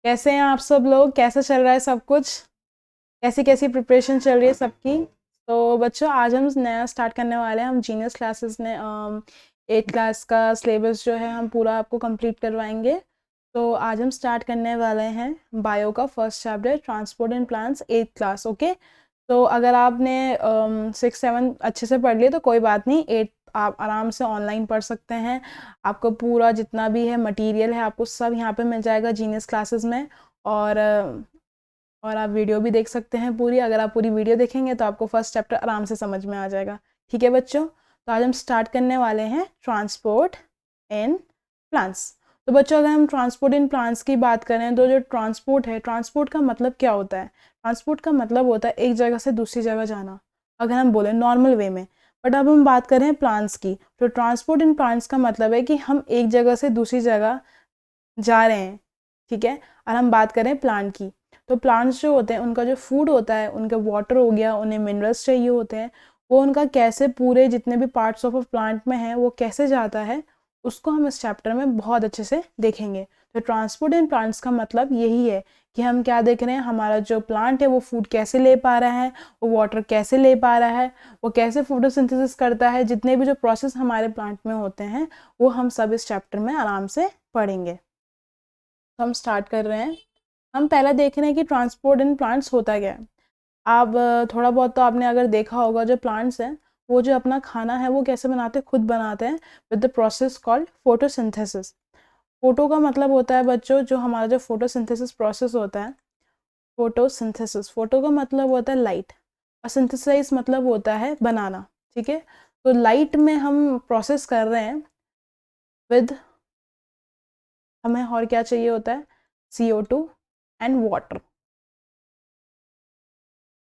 कैसे हैं आप सब लोग? कैसा चल रहा है सब कुछ? कैसी कैसी प्रिपरेशन चल रही है सबकी? तो बच्चों, आज हम नया स्टार्ट करने वाले हैं। हम जीनियस क्लासेस ने 8 क्लास का सिलेबस जो है हम पूरा आपको कंप्लीट करवाएंगे। तो आज हम स्टार्ट करने वाले हैं बायो का first chapter, transport and plants, 8th class. Okay, तो अगर आपने 6 7 अच्छे से पढ़ लिए तो कोई बात नहीं, 8 आप आराम से ऑनलाइन पढ़ सकते हैं। आपको पूरा जितना भी है मटेरियल है आपको सब यहाँ पे मिल जाएगा जीनियस क्लासेस में। और और आप वीडियो भी देख सकते हैं पूरी। अगर आप पूरी वीडियो देखेंगे तो आपको फर्स्ट चैप्टर आराम से समझ में आ जाएगा। ठीक है बच्चों, तो आज हम स्टार्ट करने वाले हैं ट्रांसपोर्ट इन प्लांट्स। तो बच्चों, अगर हम ट्रांसपोर्ट इन प्लांट्स की बात करें तो जो ट्रांसपोर्ट है, ट्रांसपोर्ट का मतलब क्या होता है? ट्रांसपोर्ट का मतलब होता है एक जगह से दूसरी जगह जाना, अगर हम बोलें नॉर्मल वे में। बट अब हम बात करें प्लांट्स की, तो ट्रांसपोर्ट इन प्लांट्स का मतलब है कि हम एक जगह से दूसरी जगह जा रहे हैं। ठीक है, और हम बात करें प्लांट की, तो प्लांट्स जो होते हैं उनका जो फूड होता है, उनका वाटर हो गया, उन्हें मिनरल्स चाहिए होते हैं, वो उनका कैसे पूरे जितने भी पार्ट्स ऑफ अ प्लांट में हैं वो कैसे जाता है, उसको हम इस चैप्टर में बहुत अच्छे से देखेंगे। तो ट्रांसपोर्ट इन प्लांट्स का मतलब यही है कि हम क्या देख रहे हैं, हमारा जो प्लांट है वो फूड कैसे ले पा रहा है, वो वाटर कैसे ले पा रहा है, वो कैसे फोटोसिंथेसिस करता है, जितने भी जो प्रोसेस हमारे प्लांट में होते हैं वो हम सब इस चैप्टर में आराम से पढ़ेंगे। तो हम स्टार्ट कर रहे हैं। हम पहले देख रहे हैं कि ट्रांसपोर्ट इन प्लांट्स होता क्या है। आप थोड़ा बहुत तो आपने अगर देखा होगा, जो प्लांट्स हैं वो जो अपना खाना है वो कैसे बनाते हैं, खुद बनाते हैं with the process called photosynthesis. Photo का मतलब होता है बच्चों, जो हमारा जो फोटोसिंथेसिस प्रोसेस होता है, फोटोसिंथेसिस, फोटो का मतलब होता है लाइट, और सिंथेसाइज मतलब होता है बनाना। ठीक है, तो लाइट में हम प्रोसेस कर रहे हैं विद, हमें और क्या चाहिए होता है, CO2 एंड वाटर।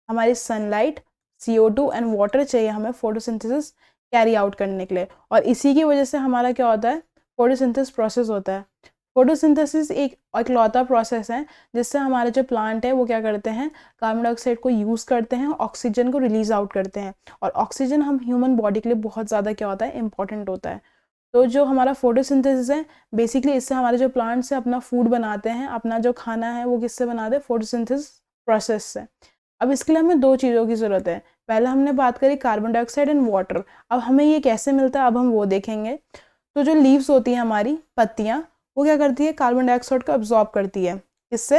हमारी सनलाइट, CO2 एंड वाटर चाहिए हमें फोटोसिंथेसिस कैरी आउट करने के लिए, और इसी की वजह से हमारा क्या होता है, फोटोसिंथेसिस प्रोसेस होता है। फोटोसिंथेसिस एक इकलौता प्रोसेस है जिससे हमारे जो प्लांट है वो क्या करते हैं, कार्बन डाइऑक्साइड को यूज़ करते हैं, ऑक्सीजन को रिलीज आउट करते हैं। और ऑक्सीजन हम ह्यूमन बॉडी के लिए बहुत ज़्यादा क्या होता है, इंपॉर्टेंट होता है। तो जो हमारा फोटोसिंथेसिस है, बेसिकली इससे हमारे जो प्लांट्स है अपना फूड बनाते हैं, अपना जो खाना है वो किससे बनाते हैं, फोटोसिंथेसिस प्रोसेस से। अब इसके लिए हमें दो चीज़ों की ज़रूरत है। पहले हमने बात करी कार्बन डाइऑक्साइड एंड वाटर। अब हमें ये कैसे मिलता है, अब हम वो देखेंगे। तो जो लीव्स होती हैं, हमारी पत्तियाँ, वो क्या करती है, कार्बन डाइऑक्साइड को अब्जॉर्ब करती है। इससे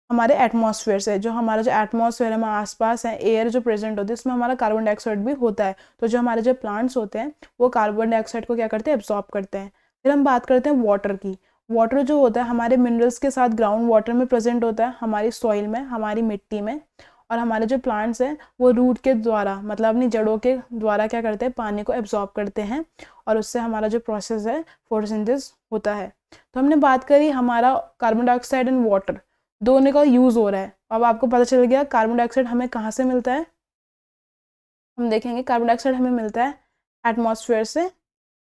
हमारे एटमॉस्फेयर से, जो हमारा जो एटमॉस्फेयर है, हमारे आसपास है, एयर जो प्रेजेंट होती है उसमें हमारा कार्बन डाइऑक्साइड भी होता है। तो जो हमारे जो प्लांट्स होते हैं वो कार्बन डाइऑक्साइड को क्या करते हैं, एब्जॉर्ब करते हैं। फिर हम बात करते हैं वाटर की। वाटर जो होता है हमारे मिनरल्स के साथ ग्राउंड वाटर में प्रेजेंट होता है, हमारी सॉइल में, हमारी मिट्टी में। और हमारे जो प्लांट्स हैं वो रूट के द्वारा, मतलब अपनी जड़ों के द्वारा क्या करते हैं, पानी को एब्जॉर्ब करते हैं, और उससे हमारा जो प्रोसेस है फोटोसिंथेसिस होता है। तो हमने बात करी हमारा कार्बन डाइऑक्साइड एंड वाटर दोनों का यूज़ हो रहा है। अब आपको पता चल गया कार्बन डाइऑक्साइड हमें कहाँ से मिलता है। हम देखेंगे कार्बन डाइऑक्साइड हमें मिलता है एटमॉस्फेयर से,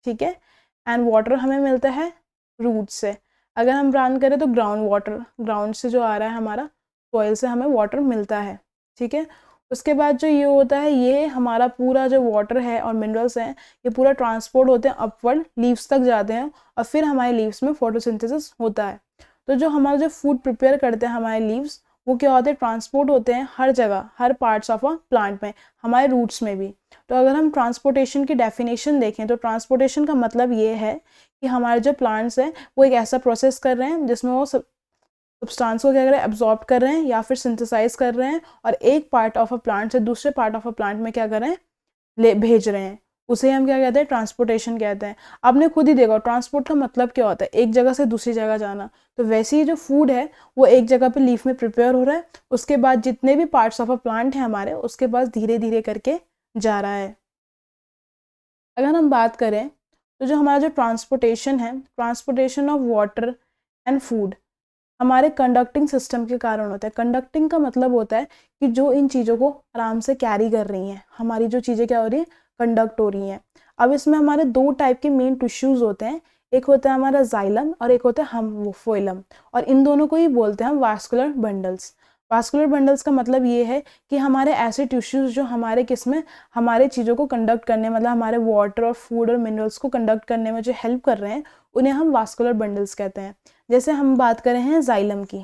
ठीक है, एंड वाटर हमें मिलता है रूट से। अगर हम बात करें तो ग्राउंड वाटर, ग्राउंड से जो आ रहा है हमारा सॉइल से हमें वाटर मिलता है। ठीक है, उसके बाद जो ये होता है, ये हमारा पूरा जो वाटर है और मिनरल्स हैं ये पूरा ट्रांसपोर्ट होते हैं अपवर्ड, लीव्स तक जाते हैं, और फिर हमारे लीव्स में फोटोसिंथेसिस होता है। तो जो हमारा जो फूड प्रिपेयर करते हैं हमारे लीव्स, वो क्या होते हैं, ट्रांसपोर्ट होते हैं हर जगह, हर पार्ट्स ऑफ अ प्लांट में, हमारे रूट्स में भी। तो अगर हम ट्रांसपोर्टेशन की डेफिनेशन देखें तो ट्रांसपोर्टेशन का मतलब ये है कि हमारे जो प्लांट्स हैं वो एक ऐसा प्रोसेस कर रहे हैं जिसमें वो सब्सटेंस को क्या कर रहे हैं, एब्जॉर्ब कर रहे हैं या फिर सिंथेसाइज कर रहे हैं, और एक पार्ट ऑफ अ प्लांट से दूसरे पार्ट ऑफ अ प्लांट में क्या कर रहे हैं, ले भेज रहे हैं। उसे हम क्या कहते हैं, ट्रांसपोर्टेशन कहते हैं। आपने खुद ही देखा ट्रांसपोर्ट का मतलब क्या होता है, एक जगह से दूसरी जगह जाना। तो वैसे ही जो फूड है वो एक जगह पे लीफ में प्रिपेयर हो रहा है, उसके बाद जितने भी पार्ट्स ऑफ अ प्लांट हैं हमारे, उसके पास धीरे धीरे करके जा रहा है। अगर हम बात करें तो जो हमारा जो ट्रांसपोर्टेशन है, transportation of water and food हमारे कंडक्टिंग सिस्टम के कारण होता है। कंडक्टिंग का मतलब होता है कि जो इन चीज़ों को आराम से कैरी कर रही हैं, हमारी जो चीज़ें क्या हो रही हैं, कंडक्ट हो रही हैं। अब इसमें हमारे दो टाइप के मेन टिश्यूज़ होते हैं, एक होता है हमारा जाइलम और एक होता है हम फोइलम, और इन दोनों को ही बोलते हैं हम वास्कुलर बंडल्स। वास्कुलर बंडल्स का मतलब ये है कि हमारे ऐसे टिश्यूज जो हमारे किसमें हमारे चीज़ों को कंडक्ट करने मतलब हमारे वाटर और फूड और मिनरल्स को कंडक्ट करने में जो हेल्प कर रहे हैं उन्हें हम वास्कुलर बंडल्स कहते हैं। जैसे हम बात करें हैं जाइलम की,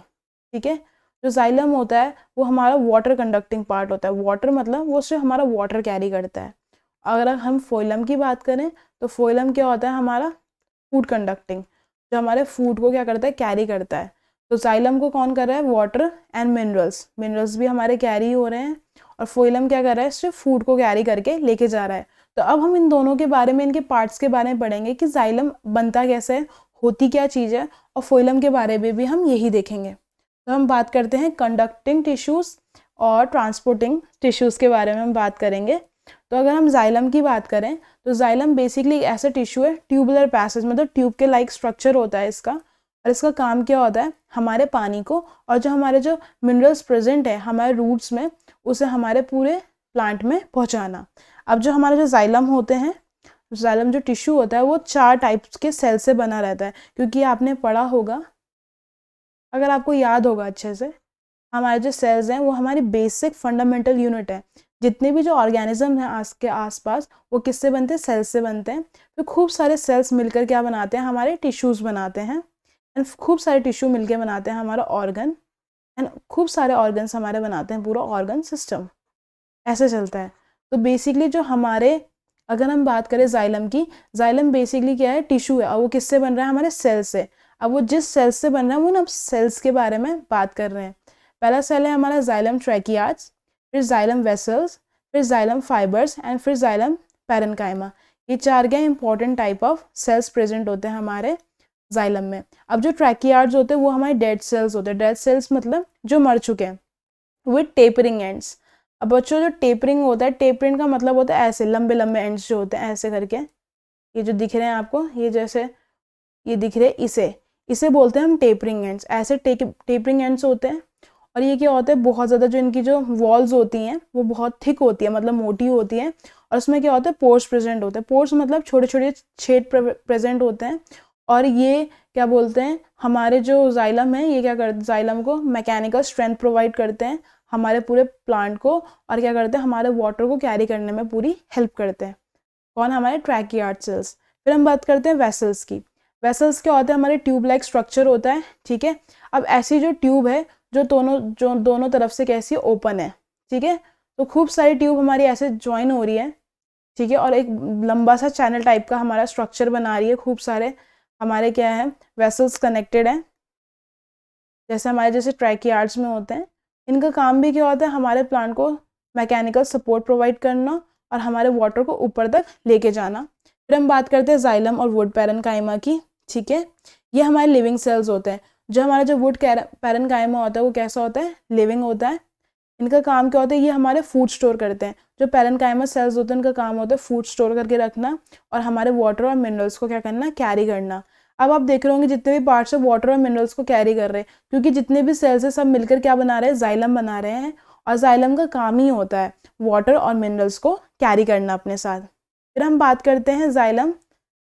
ठीक है। जो जाइलम होता है वो हमारा वाटर कंडक्टिंग पार्ट होता है। वाटर मतलब वो सिर्फ हमारा वाटर कैरी करता है। अगर हम फोइलम की बात करें तो फोइलम क्या होता है, हमारा फूड कंडक्टिंग, जो हमारे फूड को क्या करता है, कैरी करता है। तो जाइलम को कौन कर रहा है, वाटर एंड मिनरल्स, मिनरल्स भी हमारे कैरी हो रहे हैं और फोइलम क्या कर रहा है, सिर्फ फूड को कैरी करके लेके जा रहा है। तो अब हम इन दोनों के बारे में, इनके पार्ट्स के बारे में पढ़ेंगे कि जाइलम बनता कैसे है, होती क्या चीज़ है, और फोइलम के बारे में भी हम यही देखेंगे। तो हम बात करते हैं कंडक्टिंग टिश्यूज़ और ट्रांसपोर्टिंग टिश्यूज़ के बारे में हम बात करेंगे। तो अगर हम जाइलम की बात करें तो जाइलम बेसिकली एक ऐसा टिश्यू है, ट्यूबुलर पैसेज मतलब ट्यूब के लाइक स्ट्रक्चर होता है इसका, और इसका काम क्या होता है, हमारे पानी को और जो हमारे जो मिनरल्स प्रेजेंट है हमारे रूट्स में उसे हमारे पूरे प्लांट में पहुंचाना। अब जो हमारे जो जाइलम होते हैं, जाइलम जो टिश्यू होता है वो 4 टाइप्स के सेल से बना रहता है, क्योंकि आपने पढ़ा होगा, अगर आपको याद होगा अच्छे से, हमारे जो सेल्स हैं वो हमारी बेसिक फंडामेंटल यूनिट है। जितने भी जो ऑर्गेनिज्म हैं आज के आसपास वो किससे बनते हैं, सेल्स से बनते हैं। तो खूब सारे सेल्स मिलकर क्या बनाते हैं, हमारे टिश्यूज़ बनाते हैं, एंड खूब सारे टिश्यू मिलकर बनाते हैं हमारा ऑर्गन, एंड खूब सारे ऑर्गन्स हमारे बनाते हैं पूरा ऑर्गन सिस्टम। ऐसे चलता है। तो बेसिकली जो हमारे, अगर हम बात करें जाइलम की, जाइलम बेसिकली क्या है, टिश्यू है और वो किससे बन रहा है, हमारे सेल से। अब वो जिस सेल से बन रहा है वो ना सेल्स के बारे में बात कर रहे हैं। पहला सेल है हमारा जाइलम ट्रैकियार्ड्स, फिर जाइलम वेसल्स, फिर जाइलम फाइबर्स एंड फिर जाइलम पैरेन्काइमा। ये 4 क्या important type of cells present होते हैं हमारे जाइलम में। अब जो ट्रैकियार्ड्स होते हैं वो हमारे डेड सेल्स होते हैं। डेड सेल्स मतलब जो मर चुके हैं, विथ टेपरिंग एंड्स। अब बच्चों जो टेपरिंग होता है, टेपरिंग का मतलब होता है ऐसे लंबे लंबे एंड्स जो होते हैं ऐसे करके, ये जो दिख रहे हैं आपको, ये जैसे ये दिख रहे, इसे इसे बोलते हैं हम टेपरिंग एंड्स। ऐसे टेपरिंग एंड्स होते हैं। और ये क्या होता है, बहुत ज़्यादा जो इनकी जो वॉल्स होती हैं वो बहुत थिक होती है, मतलब मोटी होती है, और उसमें क्या होता है, पोर्स प्रेजेंट होते हैं। पोर्स मतलब छोटे छोटे छेद प्रेजेंट होते हैं। और ये क्या बोलते हैं, हमारे जो जाइलम है ये क्या करते, जाइलम को मैकेनिकल स्ट्रेंथ प्रोवाइड करते हैं हमारे पूरे प्लांट को, और क्या करते हैं, हमारे वाटर को कैरी करने में पूरी हेल्प करते हैं। कौन, हमारे ट्रैकियार्ड सेल्स। फिर हम बात करते हैं वेसल्स की। वेसल्स क्या होता है, हमारे ट्यूब लाइक स्ट्रक्चर होता है, ठीक है। अब ऐसी जो ट्यूब है जो दोनों तरफ से कैसी ओपन है, ठीक है। तो खूब सारी ट्यूब हमारी ऐसे ज्वाइन हो रही है, ठीक है, और एक लंबा सा चैनल टाइप का हमारा स्ट्रक्चर बना रही है। खूब सारे हमारे क्या है, वेसल्स कनेक्टेड हैं, जैसे हमारे जैसे ट्रैकियार्ड्स में होते हैं। इनका काम भी क्या होता है, हमारे प्लांट को मैकेनिकल सपोर्ट प्रोवाइड करना और हमारे वाटर को ऊपर तक लेके जाना। फिर हम बात करते हैं जाइलम और वुड पैरेन्काइमा की, ठीक है। ये हमारे लिविंग सेल्स होते हैं। जो हमारा जो वुड पैरेन्काइमा होता है वो कैसा होता है, लिविंग होता है। इनका काम क्या होता है, ये हमारे फूड स्टोर करते हैं। जो पैरेन्काइमा सेल्स होते हैं उनका काम होता है फूड स्टोर करके रखना और हमारे वाटर और मिनरल्स को क्या करना, कैरी करना। अब आप देख रहे होंगे जितने भी पार्ट्स है वाटर और मिनरल्स को कैरी कर रहे हैं, क्योंकि जितने भी सेल्स है सब मिलकर क्या बना रहे हैं, जाइलम बना रहे हैं। और जाइलम का काम ही होता है वाटर और मिनरल्स को कैरी करना अपने साथ। फिर हम बात करते हैं जाइलम,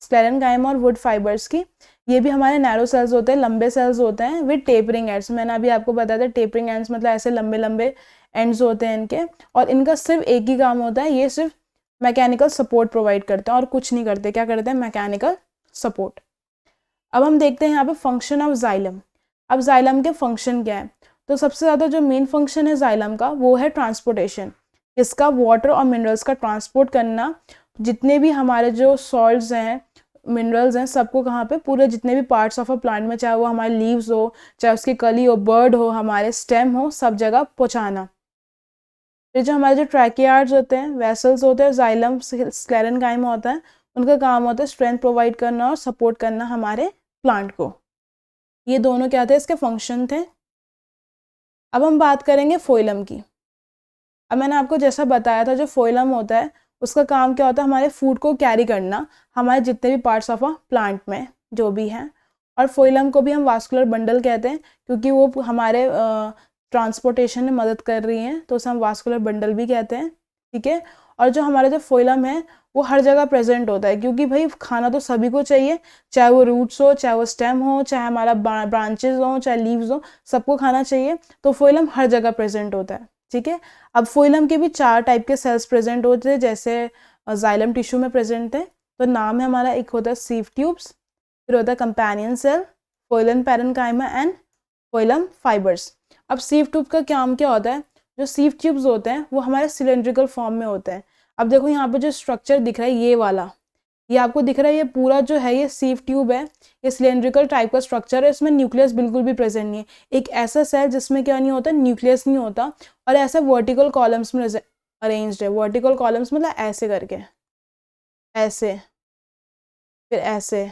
स्क्लेरेन्काइमा और वुड फाइबर्स की। ये भी हमारे नैरो सेल्स होते हैं, लंबे सेल्स होते हैं विद टेपरिंग एंड्स। मैंने अभी आपको बताया था टेपरिंग एंड्स मतलब ऐसे लंबे लंबे एंड्स होते हैं इनके, और इनका सिर्फ एक ही काम होता है, ये सिर्फ मैकेनिकल सपोर्ट प्रोवाइड करते हैं और कुछ नहीं करते। क्या करते हैं, मैकेनिकल सपोर्ट। अब हम देखते हैं यहाँ पे फंक्शन ऑफ जाइलम। अब जाइलम के फंक्शन क्या है, तो सबसे ज़्यादा जो मेन फंक्शन है जाइलम का वो है ट्रांसपोर्टेशन। इसका वाटर और मिनरल्स का ट्रांसपोर्ट करना। जितने भी हमारे जो सॉल्ट्स हैं, मिनरल्स हैं, सबको कहाँ पे, पूरे जितने भी पार्ट्स ऑफ अ प्लांट में, चाहे वो हमारे लीव्स हो, चाहे उसकी कली हो, बर्ड हो, हमारे स्टेम हो, सब जगह पहुँचाना। फिर जो हमारे जो ट्रैकियार्ड्स होते हैं, वेसल्स होते हैं, जाइलम स्क्लेरेन्काइमा होता है, उनका काम होता है स्ट्रेंथ प्रोवाइड करना और सपोर्ट करना हमारे प्लांट को। ये दोनों क्या थे, इसके फंक्शन थे। अब हम बात करेंगे फोइलम की। अब मैंने आपको जैसा बताया था, जो फोइलम होता है उसका काम क्या होता है, हमारे फूड को कैरी करना हमारे जितने भी पार्ट्स ऑफ अ प्लांट में जो भी हैं। और फोइलम को भी हम वास्कुलर बंडल कहते हैं, क्योंकि वो हमारे ट्रांसपोर्टेशन में मदद कर रही हैं, तो उसे हम वास्कुलर बंडल भी कहते हैं, ठीक है। और जो हमारा जो फोइलम है वो हर जगह प्रेजेंट होता है, क्योंकि भाई खाना तो सभी को चाहिए, चाहे वो रूट्स हो, चाहे वो स्टेम हो, चाहे हमारा ब्रांचेस हो, चाहे लीव्स हो, सबको खाना चाहिए। तो फोइलम हर जगह प्रेजेंट होता है, ठीक है। अब फोइलम के भी 4 टाइप के सेल्स प्रेजेंट होते हैं, जैसे जाइलम टिश्यू में प्रेजेंट है। तो नाम है हमारा, एक होता है सीव ट्यूब्स, फिर होता है companion cell, phloem parenchyma and phloem fibres. अब सीव ट्यूब का काम क्या होता है? जो सीव ट्यूब्स होते हैं वो हमारे सिलेंड्रिकल फॉर्म में होते हैं। अब देखो यहाँ पे जो स्ट्रक्चर दिख रहा है ये वाला, ये आपको दिख रहा है, ये पूरा जो है ये सीव ट्यूब है, ये सिलेंड्रिकल टाइप का स्ट्रक्चर है, इसमें न्यूक्लियस बिल्कुल भी प्रेजेंट नहीं है। एक ऐसा सेल जिसमें क्या नहीं होता, न्यूक्लियस नहीं होता, और ऐसा वर्टिकल कॉलम्स में अरेंज्ड है। वर्टिकल कॉलम्स मतलब ऐसे करके, ऐसे, फिर ऐसे,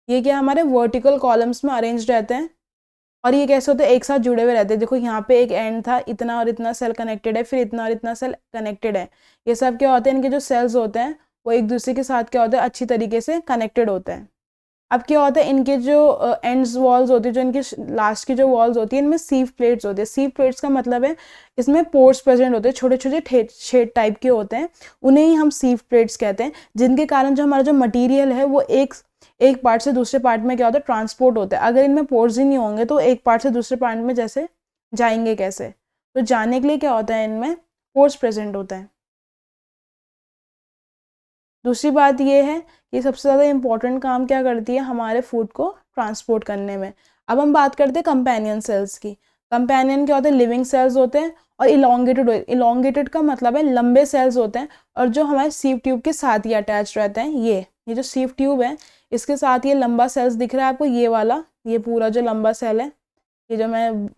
ये क्या हमारे वर्टिकल कॉलम्स में अरेंज रहते हैं। और ये कैसे होते हैं? एक साथ जुड़े हुए रहते हैं। देखो यहाँ पे एक एंड था, इतना और इतना सेल कनेक्टेड है, फिर इतना और इतना सेल कनेक्टेड है। ये सब क्या होते हैं, इनके जो सेल्स होते हैं वो एक दूसरे के साथ क्या होता है, अच्छी तरीके से कनेक्टेड होते हैं। अब क्या होता है, इनके जो एंड्स वॉल्स होती है, जो इनकी लास्ट की जो वॉल्स होती है, इनमें सीव प्लेट्स होती है। सीव प्लेट्स का मतलब है इसमें पोर्स प्रेजेंट होते हैं, छोटे छोटे छेद टाइप के होते हैं, उन्हें ही हम सीव प्लेट्स कहते हैं, जिनके कारण जो हमारा जो मटीरियल है वो एक पार्ट से दूसरे पार्ट में क्या होता है, ट्रांसपोर्ट होता है। अगर इनमें पोर्स ही नहीं होंगे तो एक पार्ट से दूसरे पार्ट में जैसे जाएंगे कैसे? तो जाने के लिए क्या होता है, इनमें पोर्स प्रेजेंट होता है। दूसरी बात ये है कि सबसे ज़्यादा इंपॉर्टेंट काम क्या करती है, हमारे फूड को ट्रांसपोर्ट करने में। अब हम बात करते हैं कंपेनियन सेल्स की। कंपेनियन क्या होते हैं? लिविंग सेल्स होते हैं, और इलोंगेटेड का मतलब है लंबे सेल्स होते हैं, और जो हमारे सीव ट्यूब के साथ ही अटैच रहते हैं। ये जो सीव ट्यूब है इसके साथ ये लंबा सेल्स दिख रहा है आपको, ये वाला, ये पूरा जो लंबा सेल है, ये जो मैं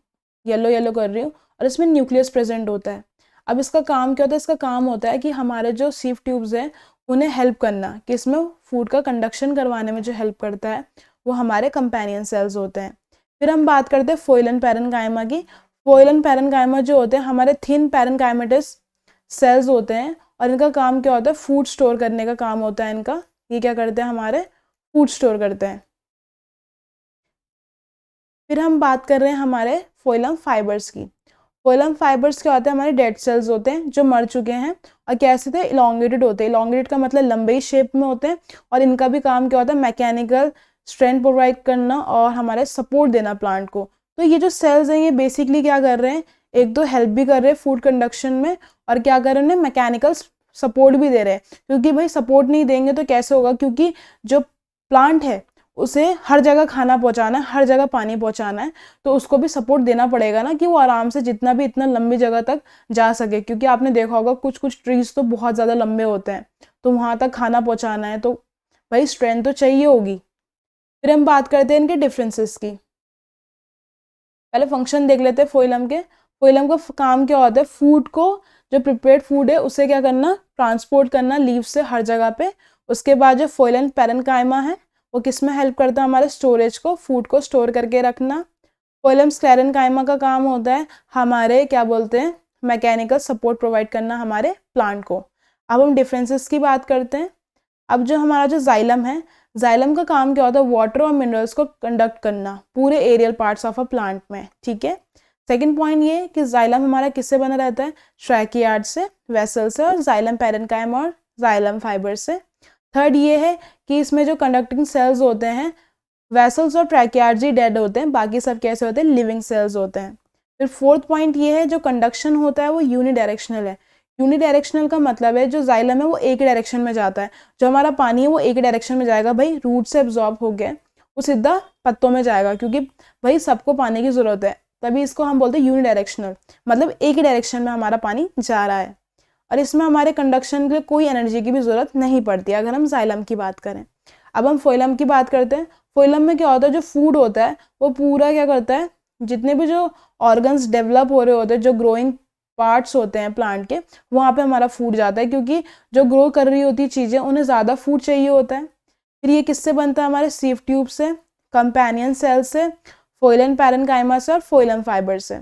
येलो येलो कर रही हूँ, और इसमें न्यूक्लियस प्रेजेंट होता है। अब इसका काम क्या होता है? इसका काम होता है कि हमारे जो सीव ट्यूब्स हैं उन्हें हेल्प करना, कि इसमें फूड का कंडक्शन करवाने में जो हेल्प करता है वो हमारे कंपेनियन सेल्स होते हैं। फिर हम बात करते हैं फोइलन पैरेन्काइमा की। फोइलन पैरेन्काइमा जो होते हैं हमारे थिन पैरेन्काइमेटस सेल्स होते हैं, और इनका काम क्या होता है? फूड स्टोर करने का काम होता है इनका। ये क्या करते हैं? हमारे फूड स्टोर करते हैं। फिर हम बात कर रहे हैं हमारे फोइलम फाइबर्स की। फोइलम फाइबर्स क्या होते हैं? हमारे डेड सेल्स होते हैं जो मर चुके हैं, और कैसे थे? इलोंगेटेड होते हैं। इलोंगेटेड का मतलब लंबे शेप में होते हैं, और इनका भी काम क्या होता है? मैकेनिकल स्ट्रेंथ प्रोवाइड करना और हमारे सपोर्ट देना प्लांट को। तो ये जो सेल्स हैं ये बेसिकली क्या कर रहे हैं, एक तो हेल्प भी कर रहे हैं फूड कंडक्शन में, और क्या कर रहे हैं, मैकेनिकल सपोर्ट भी दे रहे हैं। क्योंकि भाई सपोर्ट नहीं देंगे तो कैसे होगा, क्योंकि जो प्लांट है उसे हर जगह खाना पहुंचाना है, हर जगह पानी पहुंचाना है, तो उसको भी सपोर्ट देना पड़ेगा ना, कि वो आराम से जितना भी इतना लंबी जगह तक जा सके। क्योंकि आपने देखा होगा कुछ कुछ ट्रीज तो बहुत ज़्यादा लंबे होते हैं, तो वहाँ तक खाना पहुंचाना है, तो भाई स्ट्रेंथ तो चाहिए होगी। फिर हम बात करते हैं इनके डिफरेंसेस की। पहले फंक्शन देख लेते हैं फोइलम के। फोइलम का काम क्या होता है? फूड को, जो प्रिपेयर्ड फूड है उसे क्या करना, ट्रांसपोर्ट करना लीव से हर जगह पे। उसके बाद जो फोइलन पैरेन्काइमा है वो किस में हेल्प करता है? हमारे स्टोरेज को, फूड को स्टोर करके रखना। फोइलम स्क्लेरेन्काइमा का काम होता है हमारे क्या बोलते हैं, मैकेनिकल सपोर्ट प्रोवाइड करना हमारे प्लांट को। अब हम डिफरेंसेस की बात करते हैं। अब जो हमारा जो जाइलम है, जाइलम का काम क्या होता है? वाटर और मिनरल्स को कंडक्ट करना पूरे aerial parts of a plant में, ठीक है। सेकंड पॉइंट ये कि जाइलम हमारा किससे बना रहता है? ट्रैकियार्ड से, वेसल से, और जाइलम पैरेन्काइमा और जाइलम फाइबर से। थर्ड ये है कि इसमें जो कंडक्टिंग सेल्स होते हैं, वेसल्स और ट्रैकियार्ड्स ही डेड होते हैं, बाकी सब कैसे होते हैं? लिविंग सेल्स होते हैं। फिर फोर्थ पॉइंट ये है, जो कंडक्शन होता है वो यूनिडायरेक्शनल है। यूनिडायरेक्शनल का मतलब है जो जाइलम है वो एक ही डायरेक्शन में जाता है, जो हमारा पानी है वो एक ही डायरेक्शन में जाएगा। भाई रूट से एब्जॉर्ब हो गया वो सीधा पत्तों में जाएगा, क्योंकि भाई सबको पानी की ज़रूरत है, तभी इसको हम बोलते हैं यूनिडायरेक्शनल, मतलब एक ही डायरेक्शन में हमारा पानी जा रहा है। और इसमें हमारे कंडक्शन के लिए कोई एनर्जी की भी ज़रूरत नहीं पड़ती अगर हम जाइलम की बात करें। अब हम फोइलम की बात करते हैं। फोइलम में क्या होता है? जो फूड होता है वो पूरा क्या करता है, जितने भी जो ऑर्गन्स डेवलप हो रहे होते हैं, जो ग्रोइंग पार्ट्स होते हैं प्लांट के, वहाँ पे हमारा फूड जाता है, क्योंकि जो ग्रो कर रही होती चीज़ें उन्हें ज़्यादा फूड चाहिए होता है। फिर ये किससे बनता है? हमारे सीव ट्यूब से, कंपेनियन सेल से, फोइलन पैरेन्काइमा से और फोइलम फाइबर से।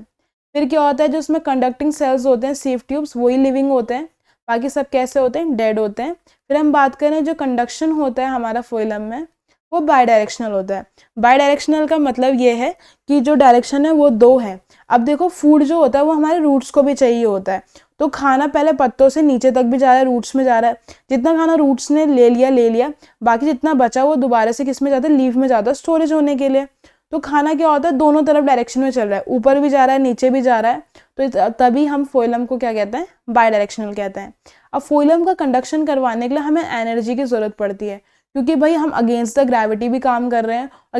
फिर क्या होता है? जो उसमें कंडक्टिंग सेल्स होते हैं सीव ट्यूब्स, वही लिविंग होते हैं, बाकी सब कैसे होते हैं? डेड होते हैं। फिर हम बात करें जो कंडक्शन होता है हमारा फोइलम में, वो बाई डायरेक्शनल होता है। बाई डायरेक्शनल का मतलब ये है कि जो डायरेक्शन है वो दो है। अब देखो फूड जो होता है वो हमारे रूट्स को भी चाहिए होता है, तो खाना पहले पत्तों से नीचे तक भी जा रहा है, रूट्स में जा रहा है। जितना खाना रूट्स ने ले लिया, बाकी जितना बचा वो दोबारा से किस में जाता है, लीफ में जाता है स्टोरेज होने के लिए। तो खाना क्या होता है, दोनों तरफ डायरेक्शन में चल रहा है, ऊपर भी जा रहा है नीचे भी जा रहा है, तो तभी हम फोइलम को क्या कहते हैं, बाई डायरेक्शनल कहते हैं। अब फोइलम का कंडक्शन करवाने के लिए हमें एनर्जी की ज़रूरत पड़ती है, क्योंकि भाई हम अगेंस्ट द ग्रेविटी भी काम कर रहे हैं और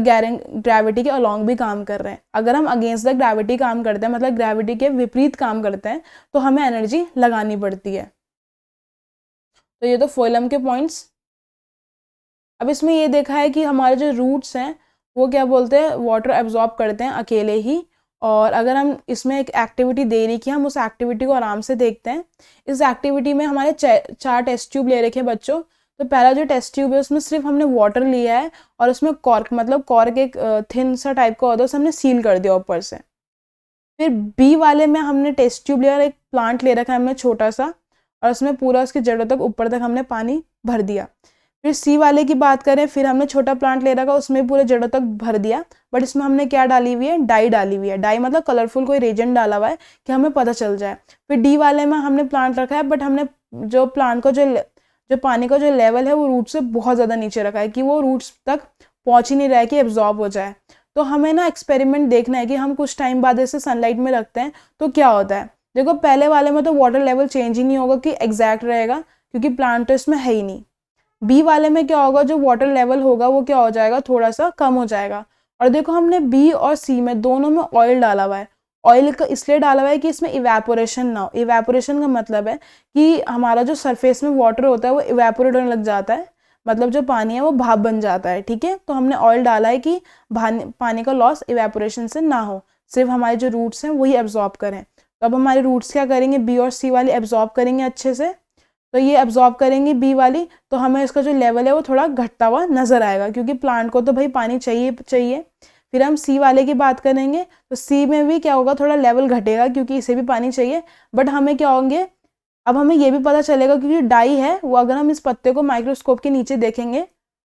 ग्रेविटी के अलॉन्ग भी काम कर रहे हैं। अगर हम अगेंस्ट द ग्रेविटी काम करते हैं, मतलब ग्रेविटी के विपरीत काम करते हैं, तो हमें एनर्जी लगानी पड़ती है। तो ये तो फोइलम के पॉइंट्स। अब इसमें ये देखा है कि हमारे जो रूट्स हैं वो क्या बोलते हैं, वाटर एब्जॉर्ब करते हैं अकेले ही। और अगर हम इसमें एक एक्टिविटी दे रही कि हम उस एक्टिविटी को आराम से देखते हैं। इस एक्टिविटी में हमारे 4 टेस्ट ट्यूब ले रखे हैं बच्चों। तो पहला जो टेस्ट ट्यूब है उसमें सिर्फ हमने वाटर लिया है और उसमें कॉर्क, मतलब कॉर्क एक थिन सा टाइप का होता है, उसे हमने सील कर दिया ऊपर से। फिर बी वाले में हमने टेस्ट ट्यूब लिया और एक प्लांट ले रखा है हमने छोटा सा, और उसमें पूरा उसकी जड़ों तक ऊपर तक हमने पानी भर दिया। फिर सी वाले की बात करें, फिर हमने छोटा प्लांट ले रखा, उसमें पूरे जड़ों तक भर दिया, बट इसमें हमने क्या डाली हुई है, डाई डाली हुई है। डाई मतलब कलरफुल कोई रेजेंट डाला हुआ है कि हमें पता चल जाए। फिर डी वाले में हमने प्लांट रखा है, बट हमने जो प्लांट को जो पानी का जो लेवल है वो रूट से बहुत ज़्यादा नीचे रखा है कि वो रूट्स तक पहुँच ही नहीं रहा है कि एब्जॉर्ब हो जाए। तो हमें ना एक्सपेरिमेंट देखना है कि हम कुछ टाइम बाद ऐसे सनलाइट में रखते हैं तो क्या होता है। देखो पहले वाले में तो वाटर लेवल चेंज ही नहीं होगा कि एग्जैक्ट रहेगा, क्योंकि प्लांट तो इसमें है ही नहीं। बी वाले में क्या होगा, जो वाटर लेवल होगा वो क्या हो जाएगा, थोड़ा सा कम हो जाएगा। और देखो हमने बी और सी में दोनों में ऑयल डाला हुआ है। ऑयल का इसलिए डाला हुआ है कि इसमें इवेपोरेशन ना हो। इवेपोरेशन का मतलब है कि हमारा जो सरफेस में वाटर होता है वो इवेपोरेट होने लग जाता है, मतलब जो पानी है वो भाप बन जाता है। ठीक है, तो हमने ऑयल डाला है कि पानी का लॉस इवेपोरेशन से ना हो, सिर्फ हमारे जो रूट्स हैं वही एब्जॉर्ब करें। तो अब हमारे रूट्स क्या करेंगे, बी और सी वाली एब्जॉर्ब करेंगे अच्छे से। तो ये एब्जॉर्ब करेंगी बी वाली, तो हमें इसका जो लेवल है वो थोड़ा घटता हुआ नजर आएगा, क्योंकि प्लांट को तो भाई पानी चाहिए चाहिए। फिर हम सी वाले की बात करेंगे, तो सी में भी क्या होगा, थोड़ा लेवल घटेगा क्योंकि इसे भी पानी चाहिए। बट हमें क्या होंगे, अब हमें ये भी पता चलेगा क्योंकि डाई है वो, अगर हम इस पत्ते को माइक्रोस्कोप के नीचे देखेंगे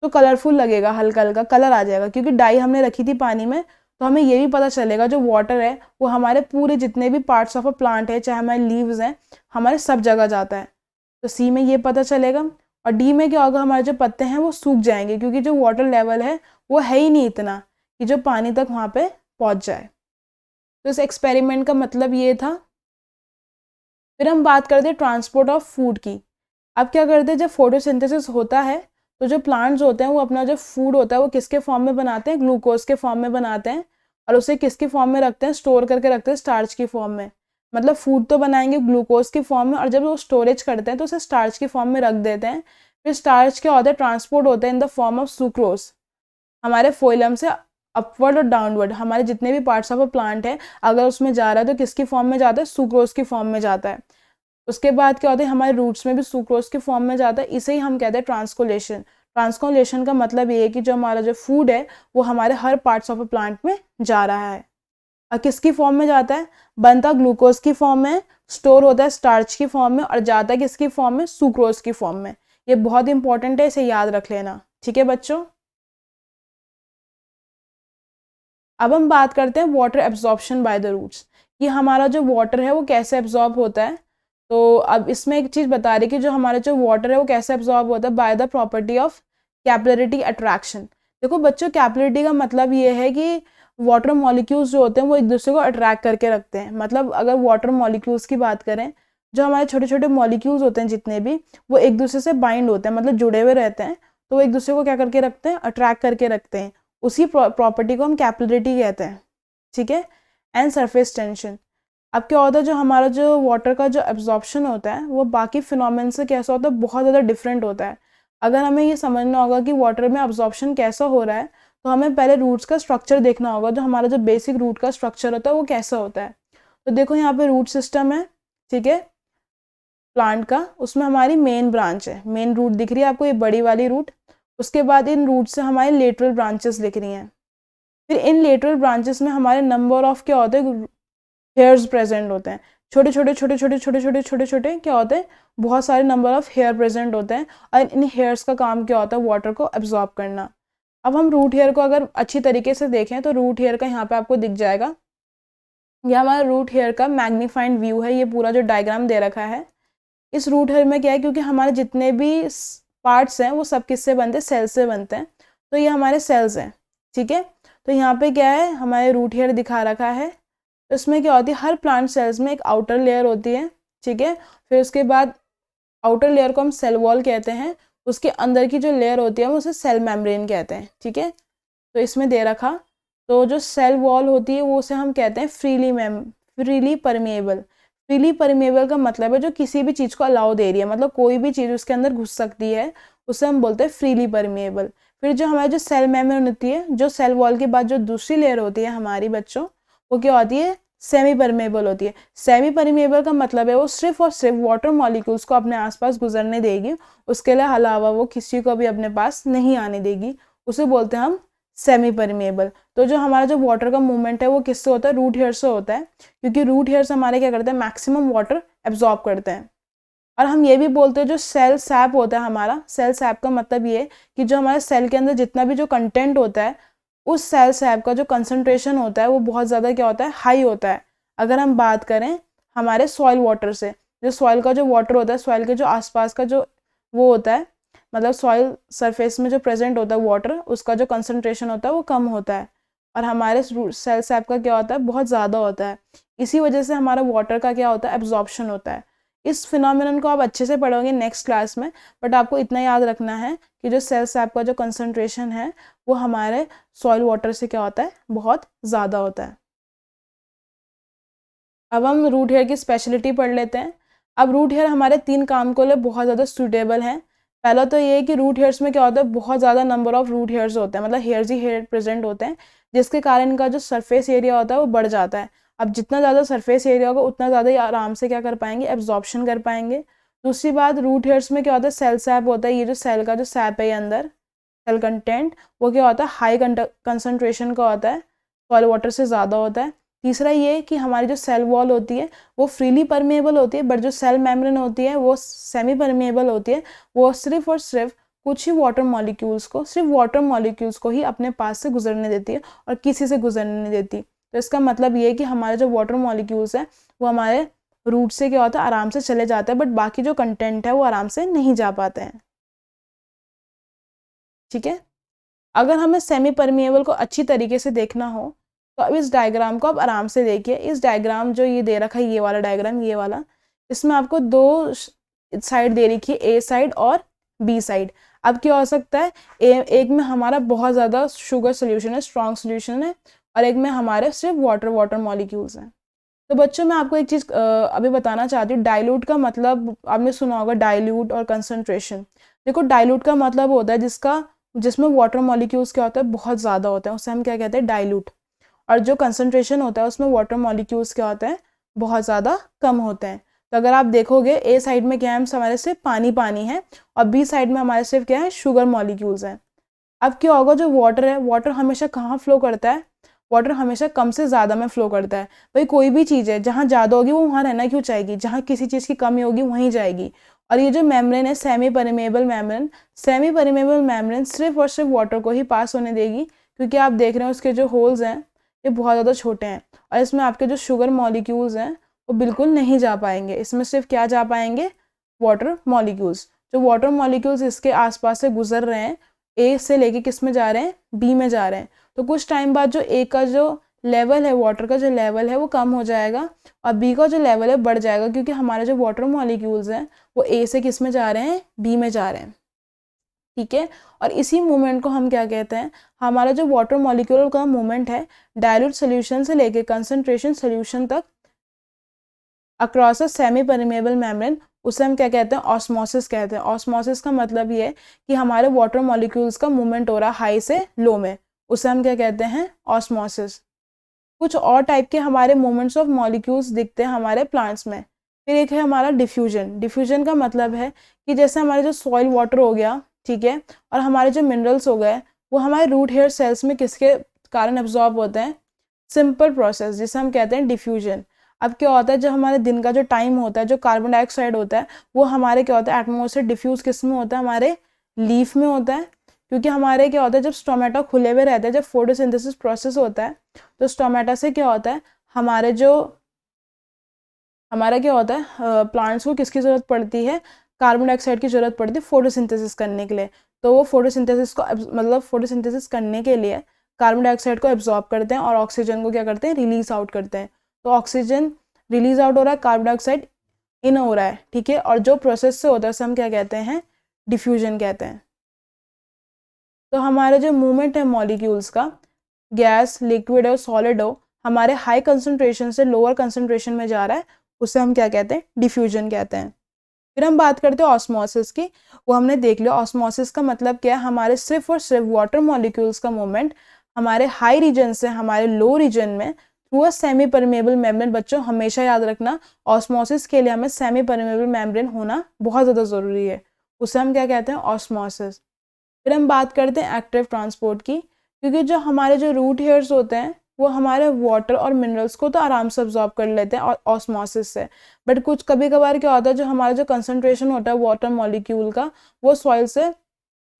तो कलरफुल लगेगा, हल्का हल्का कलर आ जाएगा, क्योंकि डाई हमने रखी थी पानी में। तो हमें ये भी पता चलेगा जो वाटर है वो हमारे पूरे जितने भी पार्ट्स ऑफ अ प्लांट है, चाहे हमारे लीव्स हैं, हमारे सब जगह जाता है। तो सी में ये पता चलेगा। और डी में क्या होगा, हमारे जो पत्ते हैं वो सूख जाएंगे, क्योंकि जो वाटर लेवल है वो है ही नहीं इतना कि जो पानी तक वहाँ पे पहुँच जाए। तो इस एक्सपेरिमेंट का मतलब ये था। फिर हम बात करते हैं ट्रांसपोर्ट ऑफ फूड की। अब क्या करते हैं, जब फोटोसिंथेसिस होता है तो जो प्लांट्स होते हैं वो अपना जो फूड होता है वो किसके फॉर्म में बनाते हैं, ग्लूकोज के फॉर्म में बनाते हैं। और उसे किसकी फॉर्म में रखते हैं, स्टोर करके रखते हैं स्टार्च की फॉर्म में। मतलब फूड तो बनाएंगे ग्लूकोज की फॉर्म में, और जब वो स्टोरेज करते हैं तो उसे स्टार्च की फॉर्म में रख देते हैं। फिर स्टार्च क्या होता है, ट्रांसपोर्ट होता है in the form of sucrose, हमारे फोइलम से अपवर्ड और डाउनवर्ड। हमारे जितने भी पार्ट्स ऑफ अ प्लांट है अगर उसमें जा रहा है तो किसकी फॉर्म में जाता है, सुक्रोज की फॉर्म में जाता है। उसके बाद क्या होता है, हमारे रूट्स में भी सुक्रोज के फॉर्म में जाता है। इसे ही हम कहते हैं ट्रांसकोलेशन। ट्रांसकोलेशन का मतलब ये है कि जो हमारा जो फूड है वो हमारे हर पार्ट्स ऑफ अ प्लांट में जा रहा है। और किसकी फॉर्म में जाता है, बनता ग्लूकोज की फॉर्म में, स्टोर होता है स्टार्च की फॉर्म में, और जाता है किसकी फॉर्म में, सुक्रोज की फॉर्म में। ये बहुत इंपॉर्टेंट है, इसे याद रख लेना। ठीक है बच्चों। अब हम बात करते हैं water absorption by the roots, कि हमारा जो वाटर है वो कैसे एब्जॉर्ब होता है। तो अब इसमें एक चीज़ बता रही कि जो हमारा जो वाटर है वो कैसे एब्जॉर्ब होता है, by the property of capillarity attraction. देखो बच्चों, कैपिलरिटी का मतलब ये है कि वाटर मॉलिक्यूल्स जो होते हैं वो एक दूसरे को अट्रैक्ट करके रखते हैं। मतलब अगर वाटर मॉलिक्यूल्स की बात करें, जो हमारे छोटे छोटे मॉलिक्यूल्स होते हैं जितने भी, वो एक दूसरे से बाइंड होते हैं, मतलब जुड़े हुए रहते हैं। तो वो एक दूसरे को क्या करके रखते हैं, अट्रैक्ट करके रखते हैं। उसी प्रॉपर्टी को हम कैपिलरिटी कहते हैं। ठीक है। And surface tension. अब क्या होता है, जो हमारा जो वाटर का जो एब्जॉर्प्शन होता है वो बाकी फिनोमेन से कैसा होता है, बहुत ज़्यादा डिफरेंट होता है। अगर हमें ये समझना होगा कि वाटर में एब्जॉर्प्शन कैसा हो रहा है, तो हमें पहले रूट्स का स्ट्रक्चर देखना होगा। जो हमारा जो बेसिक रूट का स्ट्रक्चर होता है वो कैसा होता है। तो देखो यहाँ पे रूट सिस्टम है, ठीक है, प्लांट का। उसमें हमारी मेन ब्रांच है, मेन रूट दिख रही है आपको, ये बड़ी वाली रूट। उसके बाद इन रूट से हमारी लेटरल ब्रांचेस दिख रही हैं। फिर इन लेटरल ब्रांचेस में हमारे नंबर ऑफ क्या होते हैं, हेयर्स प्रेजेंट होते हैं। छोटे छोटे छोटे छोटे छोटे छोटे छोटे छोटे क्या होते हैं, बहुत सारे नंबर ऑफ हेयर प्रेजेंट होते हैं। और इन हेयर्स का काम क्या होता है, वाटर को एब्जॉर्ब करना। अब हम रूट हेयर को अगर अच्छी तरीके से देखें तो रूट हेयर का यहाँ पे आपको दिख जाएगा, यह हमारा रूट हेयर का मैग्नीफाइड व्यू है। ये पूरा जो डायग्राम दे रखा है, इस रूट हेयर में क्या है, क्योंकि हमारे जितने भी पार्ट्स हैं वो सब किससे बनते हैं, सेल से बनते हैं, तो ये हमारे सेल्स हैं, ठीक है। तो यहाँ पे क्या है, हमारे रूट हेयर दिखा रखा है। तो इसमें क्या होती है, हर प्लांट सेल्स में एक आउटर लेयर होती है, ठीक है। फिर उसके बाद आउटर लेयर को हम सेल वॉल कहते हैं, उसके अंदर की जो लेयर होती है वो उसे सेल मेम्ब्रेन कहते हैं, ठीक है। तो इसमें दे रखा, तो जो सेल वॉल होती है वो उसे हम कहते हैं फ्रीली परमिएबल। फ्रीली परमिएबल का मतलब है जो किसी भी चीज़ को अलाउ दे रही है, मतलब कोई भी चीज़ उसके अंदर घुस सकती है, उसे हम बोलते हैं फ्रीली परमिएबल। फिर जो हमारी जो सेल मेम्ब्रेन होती है, जो सेल वॉल के बाद जो दूसरी लेयर होती है हमारी बच्चों, वो क्या होती है, सेमी परमेबल होती है। सेमी परमेबल का मतलब है वो सिर्फ और सिर्फ वाटर मॉलिक्यूल्स को अपने आसपास गुजरने देगी, उसके अलावा वो किसी को भी अपने पास नहीं आने देगी, उसे बोलते हैं हम सेमी परमेबल। तो जो हमारा जो वाटर का मूवमेंट है वो किससे होता है, रूट हेयर से होता है, क्योंकि रूट हेयर्स हमारे क्या करते हैं, मैक्सिमम वाटर एब्जॉर्ब करते हैं। और हम ये भी बोलते हैं जो सेल सैप होता है हमारा, सेल सैप का मतलब ये कि जो हमारे सेल के अंदर जितना भी जो कंटेंट होता है, उस सेल सैप का जो कंसंट्रेशन होता है वो बहुत ज़्यादा क्या होता है, हाई होता है। अगर हम बात करें हमारे सॉइल वाटर से, जो सॉइल का जो वाटर होता है, सॉइल के जो आसपास का जो वो होता है, मतलब सॉइल सरफेस में जो प्रेजेंट होता है वाटर, उसका जो कंसंट्रेशन होता है वो कम होता है, और हमारे सेल सैप का क्या होता है, बहुत ज़्यादा होता है। इसी वजह से हमारा वाटर का क्या होता है, एब्जॉर्प्शन होता है। इस फिनोमिनन को आप अच्छे से पढ़ोगे नेक्स्ट क्लास में, बट आपको इतना याद रखना है कि जो सेल सैप का जो कंसंट्रेशन है वो हमारे सॉइल वाटर से क्या होता है, बहुत ज़्यादा होता है। अब हम रूट हेयर की स्पेशलिटी पढ़ लेते हैं। अब रूट हेयर हमारे 3 काम को लिए बहुत ज़्यादा सूटेबल हैं। पहला तो ये है कि रूट हेयर्स में क्या होता है, बहुत ज़्यादा नंबर ऑफ रूट हेयर्स होते हैं, मतलब हेयर्स ही हेयर प्रेजेंट होते हैं, जिसके कारण इनका जो सरफेस एरिया होता है वो बढ़ जाता है। अब जितना ज़्यादा सरफेस एरिया होगा उतना ज़्यादा ही आराम से क्या कर पाएंगे, एब्जॉर्प्शन कर पाएंगे। दूसरी बात, रूट हेयर्स में क्या होता है, सेल सैप होता है, ये जो सेल का जो सैप है ये अंदर सेल कंटेंट, वो क्या होता है, हाई कंसंट्रेशन का होता है, सॉइल वाटर से ज़्यादा होता है। तीसरा ये कि हमारी जो सेल वॉल होती है वो फ्रीली परमेबल होती है, बट जो सेल मेम्ब्रेन होती है वो सेमी परमेबल होती है। वो सिर्फ और सिर्फ कुछ ही वाटर मॉलिक्यूल्स को, सिर्फ वाटर मॉलिक्यूल्स को ही अपने पास से गुजरने देती है और किसी से गुजरने नहीं देती। तो इसका मतलब ये है कि हमारे जो वाटर मॉलिक्यूल्स हैं वो हमारे रूट से क्या होता है, आराम से चले जाते हैं, बट बाकी जो कंटेंट है वो आराम से नहीं जा पाते हैं, ठीक है। अगर हमें सेमी परमिएबल को अच्छी तरीके से देखना हो तो अब इस डायग्राम को आप आराम से देखिए। इस डायग्राम जो ये दे रखा है, ये वाला डायग्राम, ये वाला, इसमें आपको 2 साइड दे रखी है, ए साइड और बी साइड। अब क्या हो सकता है, एक में हमारा बहुत ज़्यादा शुगर सोल्यूशन है, स्ट्रॉन्ग सोल्यूशन है, और एक में हमारे सिर्फ वाटर मॉलिक्यूल्स हैं। तो बच्चों मैं आपको एक चीज़ अभी बताना चाहती हूँ। डाइल्यूट का मतलब आपने सुना होगा, डाइल्यूट और कंसंट्रेशन। देखो, डाइल्यूट का मतलब होता है जिसमें वाटर मॉलिक्यूल्स क्या होता है, बहुत ज़्यादा होता है, उसे हम क्या कहते हैं, डाइल्यूट। और जो कंसंट्रेशन होता है उसमें वाटर मॉलिक्यूल्स क्या होते हैं, बहुत ज़्यादा कम होते हैं। तो अगर आप देखोगे ए साइड में क्या है, हमारे सिर्फ पानी है, और बी साइड में हमारे सिर्फ क्या है, शुगर मॉलिक्यूल्स हैं। अब क्या होगा, जो वाटर है, वाटर हमेशा कहाँ फ्लो करता है, वाटर हमेशा कम से ज़्यादा में फ्लो करता है। भाई कोई भी चीज़ है जहाँ ज़्यादा होगी वो वहाँ रहना क्यों चाहेगी, जहाँ किसी चीज़ की कमी होगी वहीं जाएगी। और ये जो मेम्ब्रेन है, सेमी परमेबल मेम्ब्रेन सिर्फ और सिर्फ वाटर को ही पास होने देगी, क्योंकि आप देख रहे हैं उसके जो होल्स हैं ये बहुत ज़्यादा छोटे हैं, और इसमें आपके जो शुगर मॉलिक्यूल्स हैं वो बिल्कुल नहीं जा पाएंगे। इसमें सिर्फ क्या जा पाएंगे, वाटर मॉलिक्यूल्स। जो वाटर मॉलिक्यूल्स इसके आसपास से गुजर रहे हैं, ए से लेके किस में जा रहे हैं, बी में जा रहे हैं। तो कुछ टाइम बाद जो ए का जो लेवल है, वाटर का जो लेवल है वो कम हो जाएगा, और बी का जो लेवल है बढ़ जाएगा, क्योंकि हमारे जो वाटर मॉलिक्यूल्स हैं वो ए से किस में जा रहे हैं, बी में जा रहे हैं, ठीक है। और इसी मूवमेंट को हम क्या कहते हैं, हमारा जो वाटर मॉलिक्यूल का मूवमेंट है, डाइल्यूट सोल्यूशन से लेके कंसंट्रेशन सोल्यूशन तक across a semi permeable membrane, उसे हम क्या कहते हैं, ऑस्मोसिस कहते हैं। ऑस्मोसिस का मतलब ये है कि हमारे वाटर मॉलिक्यूल्स का मूवमेंट हो रहा है हाई से लो में, उसे हम क्या कहते हैं, ऑस्मोसिस। कुछ और टाइप के हमारे मूवमेंट्स ऑफ मॉलिक्यूल्स दिखते हैं हमारे प्लांट्स में। फिर एक है हमारा डिफ्यूजन। डिफ्यूजन का मतलब है कि जैसे हमारे जो सॉइल वाटर हो गया, ठीक है, और हमारे जो मिनरल्स हो गए, वो हमारे रूट हेयर सेल्स में किसके कारण एब्जॉर्ब होते हैं, सिंपल प्रोसेस, जिसे हम कहते हैं डिफ्यूजन। अब क्या होता है, जब हमारे दिन का जो टाइम होता है, जो कार्बन डाइऑक्साइड होता है वो हमारे क्या होता है, एटमॉस्फेयर डिफ्यूज किस में होता है, हमारे लीफ में होता है, क्योंकि हमारे क्या होता है, जब स्टोमेटा खुले हुए रहते हैं, जब फोटोसिंथेसिस प्रोसेस होता है तो स्टोमेटा से क्या होता है, हमारा क्या होता है, प्लांट्स को किसकी ज़रूरत पड़ती है, कार्बन डाइऑक्साइड की ज़रूरत पड़ती है फोटोसिंथेसिस करने के लिए। तो वो फोटोसिंथेसिस को मतलब फोटोसिंथेसिस करने के लिए कार्बन डाइऑक्साइड को एब्जॉर्ब करते हैं और ऑक्सीजन को क्या करते हैं, रिलीज आउट करते हैं। तो ऑक्सीजन रिलीज आउट हो रहा है, कार्बन डाइऑक्साइड इन हो रहा है, ठीक है। और जो प्रोसेस से होता है उसे हम क्या कहते हैं, डिफ्यूजन कहते हैं। तो हमारा जो मूवमेंट है मॉलिक्यूल्स का, गैस, लिक्विड और सॉलिड हो, हमारे हाई कंसंट्रेशन से लोअर कंसंट्रेशन में जा रहा है, उसे हम क्या कहते हैं, डिफ्यूजन कहते हैं। फिर हम बात करते हैं ऑस्मोसिस की। वो हमने देख लिया ऑस्मोसिस का मतलब क्या है, हमारे सिर्फ और सिर्फ वाटर मॉलिक्यूल्स का मूवमेंट हमारे हाई रीजन से हमारे लो रीजन में through a semi permeable membrane. बच्चों हमेशा याद रखना, ऑस्मोसिस के लिए हमें सेमी परमेबल मेम्ब्रेन होना बहुत ज़्यादा ज़रूरी है, उसे हम क्या कहते हैं, ऑस्मोसिस। फिर हम बात करते हैं एक्टिव ट्रांसपोर्ट की, क्योंकि जो हमारे जो रूट हेयर्स होते हैं वो हमारे वाटर और मिनरल्स को तो आराम से अब्जॉर्ब कर लेते हैं और ऑस्मोसिस से, बट कुछ कभी कभार क्या होता है, जो हमारा जो कंसंट्रेशन होता है वाटर मॉलिक्यूल का वो सॉइल से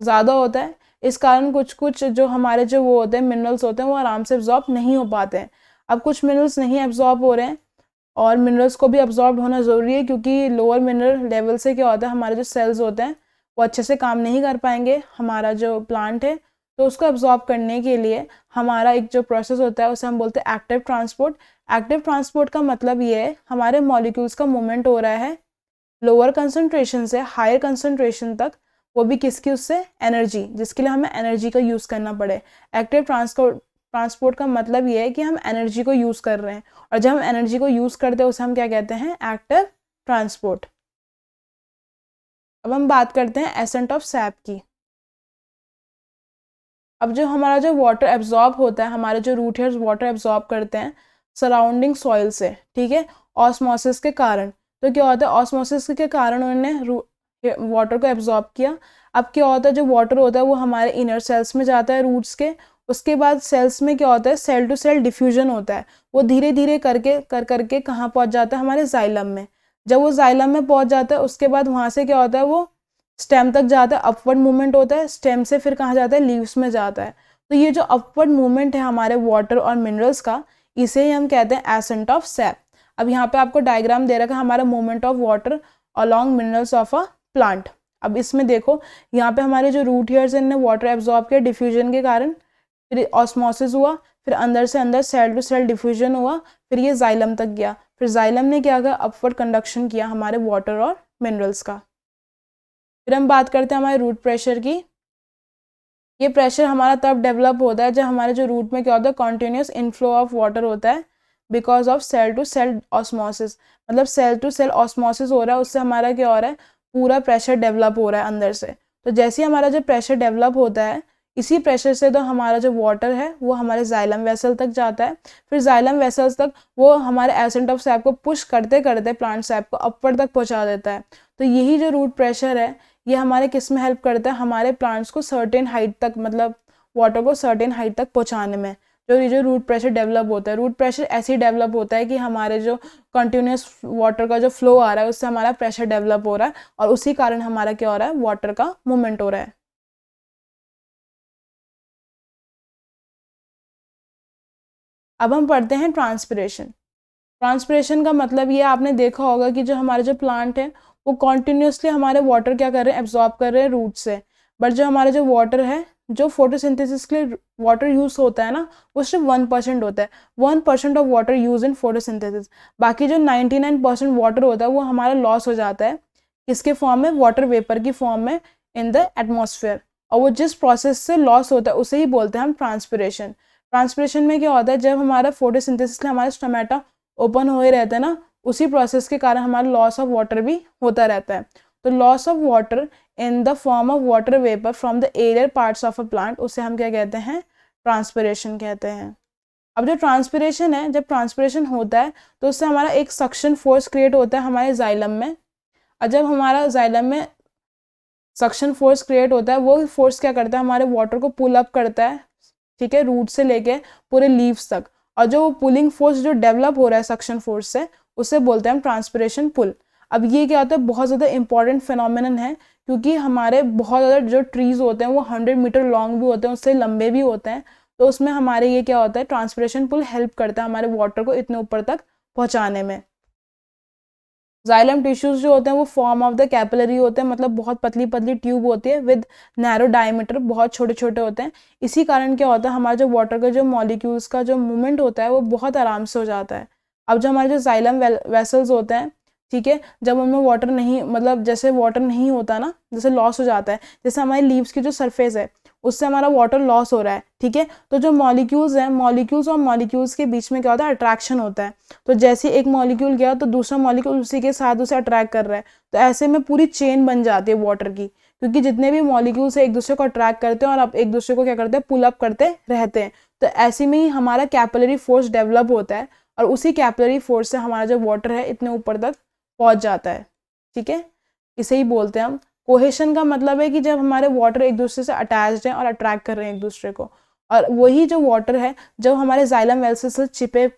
ज़्यादा होता है। इस कारण कुछ जो हमारे जो वो होते हैं मिनरल्स होते हैं वो आराम से अब्जॉर्ब नहीं हो पाते हैं। अब कुछ मिनरल्स नहीं अब्जॉर्ब हो रहे हैं और मिनरल्स को भी अब्जॉर्ब होना ज़रूरी है, क्योंकि लोअर मिनरल लेवल से क्या होता है, हमारे जो सेल्स होते हैं वो अच्छे से काम नहीं कर पाएंगे, हमारा जो प्लांट है। तो उसको अब्जॉर्ब करने के लिए हमारा एक जो प्रोसेस होता है उसे हम बोलते हैं एक्टिव ट्रांसपोर्ट। एक्टिव ट्रांसपोर्ट का मतलब ये है, हमारे मॉलिक्यूल्स का मूवमेंट हो रहा है लोअर कंसंट्रेशन से हायर कंसंट्रेशन तक, वो भी किसकी, उससे एनर्जी, जिसके लिए हमें एनर्जी का यूज़ करना पड़े। एक्टिव ट्रांसपोर्ट का मतलब ये है कि हम एनर्जी को यूज़ कर रहे हैं, और जब हम एनर्जी को यूज़ करते हैं उसे हम क्या कहते हैं, एक्टिव ट्रांसपोर्ट। अब हम बात करते हैं एसेंट ऑफ सैप की। अब जो हमारा जो वाटर एब्जॉर्ब होता है, हमारे जो रूट हेयर्स वाटर एब्जॉर्ब करते हैं सराउंडिंग सॉइल से, ठीक है, ऑस्मोसिस के कारण। तो क्या होता है, ऑस्मोसिस के कारण उन्होंने वाटर को एब्जॉर्ब किया। अब क्या होता है, जो वाटर होता है वो हमारे इनर सेल्स में जाता है रूट्स के। उसके बाद सेल्स में क्या होता है, सेल टू सेल डिफ्यूजन होता है। वो धीरे धीरे करके कहाँ पहुँच जाता है, हमारे जाइलम में। जब वो जाइलम में पहुँच जाता है उसके बाद वहाँ से क्या होता है, वो स्टेम तक जाता है, अपवर्ड मूवमेंट होता है। स्टेम से फिर कहाँ जाता है, लीव्स में जाता है। तो ये जो अपवर्ड मूवमेंट है हमारे वाटर और मिनरल्स का, इसे ही हम कहते हैं एसेंट ऑफ सैप। अब यहाँ पे आपको डायग्राम दे रखा है हमारा movement of water along minerals of a plant. अब इसमें देखो, यहाँ पे हमारे जो रूट हेयर्स हैं इन्हें वाटर एब्जॉर्ब किया डिफ्यूजन के कारण, फिर ऑस्मोसिस हुआ, फिर अंदर से अंदर सेल टू सेल डिफ्यूजन हुआ, फिर ये जाइलम तक गया, फिर जाइलम ने क्या किया, अपवर्ड कंडक्शन किया हमारे वाटर और मिनरल्स का। फिर हम बात करते हैं हमारे रूट प्रेशर की। ये प्रेशर हमारा तब डेवलप होता है जब हमारे जो रूट में क्या होता है, कॉन्टिन्यूस इनफ्लो ऑफ वाटर होता है because of cell to cell osmosis. मतलब सेल टू सेल ऑस्मोसिस हो रहा है, उससे हमारा क्या हो रहा है, पूरा प्रेशर डेवलप हो रहा है अंदर से। तो जैसे ही हमारा जो प्रेशर डेवलप होता है, इसी प्रेशर से तो हमारा जो वाटर है वो हमारे जाइलम वेसल तक जाता है। फिर जाइलम वेसल्स तक वो हमारे एसेंट ऑफ सैप को पुश करते करते प्लांट सैप को अपवर्ड तक पहुंचा देता है। तो यही जो रूट प्रेशर है ये हमारे किस में हेल्प करता है, हमारे प्लांट्स को सर्टेन हाइट तक, मतलब वाटर को सर्टेन हाइट तक पहुंचाने में। जो रूट प्रेशर डेवलप होता है, रूट प्रेशर ऐसे ही डेवलप होता है कि हमारे जो कंटिन्यूस वाटर का जो फ्लो आ रहा है उससे हमारा प्रेशर डेवलप हो रहा है, और उसी कारण हमारा क्या हो रहा है, वाटर का मूवमेंट हो रहा है। अब हम पढ़ते हैं ट्रांसपिरेशन। ट्रांसपिरेशन का मतलब ये आपने देखा होगा कि जो हमारे जो प्लांट है वो कॉन्टिन्यूसली हमारे वाटर क्या कर रहे हैं, एब्जॉर्ब कर रहे हैं रूट से। बट जो हमारे जो वाटर है, जो फोटोसिंथेसिस के लिए वाटर यूज होता है ना, वो सिर्फ 1% होता है। 1% of water use in photosynthesis. बाकी जो 99% वाटर होता है वो हमारा लॉस हो जाता है, किसके फॉर्म में, वाटर वेपर की फॉर्म में इन द एटमॉस्फेयर। और वो जिस प्रोसेस से लॉस होता है उसे ही बोलते हैं हम ट्रांसपिरेशन। ट्रांसपिरेशन में क्या होता है, जब हमारा फोटोसिंथेसिस के हमारे स्टोमेटा ओपन हुए रहते हैं ना, उसी प्रोसेस के कारण हमारा लॉस ऑफ वाटर भी होता रहता है। तो loss of water in the form of water vapour from the arrear parts of a plant, उसे हम क्या कहते हैं, ट्रांसपिरेशन कहते हैं। अब जो ट्रांसपिरेशन है, जब ट्रांसपिरेशन होता है तो उससे हमारा एक सक्शन फोर्स क्रिएट होता है हमारे जाइलम में। और जब हमारा जाइलम में सक्शन फोर्स क्रिएट होता है, वो फोर्स क्या करता है, हमारे वाटर को पुल अप करता है, ठीक है, रूट से लेके पूरे लीव्स तक। और जो पुलिंग फोर्स जो डेवलप हो रहा है सक्शन फोर्स से, उसे बोलते हैं हम ट्रांसपिरेशन पुल। अब ये क्या होता है, बहुत ज़्यादा इंपॉर्टेंट फिनोमिनन है, क्योंकि हमारे बहुत ज़्यादा जो ट्रीज़ होते हैं वो 100 मीटर लॉन्ग भी होते हैं, उससे लंबे भी होते हैं। तो उसमें हमारे ये क्या होता है, ट्रांसपिरेशन पुल हेल्प करता है हमारे वाटर को इतने ऊपर तक पहुँचाने में। जाइलम टिश्यूज जो होते हैं वो फॉर्म ऑफ द कैपिलरी होते हैं, मतलब बहुत पतली पतली ट्यूब होती है विद नैरो डायमीटर, बहुत छोटे छोटे होते हैं। इसी कारण क्या होता है, हमारे जो वाटर का जो मॉलिक्यूल्स का जो मूवमेंट होता है वो बहुत आराम से हो जाता है। अब जो हमारे जो जाइलम वेसल्स होते हैं, ठीक है, जब उनमें वाटर नहीं, मतलब जैसे वाटर नहीं होता ना, जैसे लॉस हो जाता है, जैसे हमारी लीव्स की जो सरफेस है उससे हमारा वाटर लॉस हो रहा है, ठीक है, तो जो मॉलिक्यूल्स हैं, मॉलिक्यूल्स और मॉलिक्यूल्स के बीच में क्या होता है, अट्रैक्शन होता है। तो जैसे एक मॉलिक्यूल गया तो दूसरा मॉलिक्यूल उसी के साथ उसे अट्रैक्ट कर रहा है, तो ऐसे में पूरी चेन बन जाती है वाटर की, क्योंकि जितने भी मॉलिक्यूल्स एक दूसरे को अट्रैक्ट करते हैं और अब एक दूसरे को क्या करते हैं, पुल अप करते रहते हैं। तो ऐसे में ही हमारा कैपिलरी फोर्स डेवलप होता है, और उसी कैपिलरी फोर्स से हमारा जो वाटर है इतने ऊपर तक पहुंच जाता है, ठीक है। इसे ही बोलते हैं हम कोहेशन का मतलब है कि जब हमारे वाटर एक दूसरे से अटैच्ड हैं और अट्रैक्ट कर रहे हैं एक दूसरे को, और वही जो वाटर है जब हमारे जाइलम वेसल से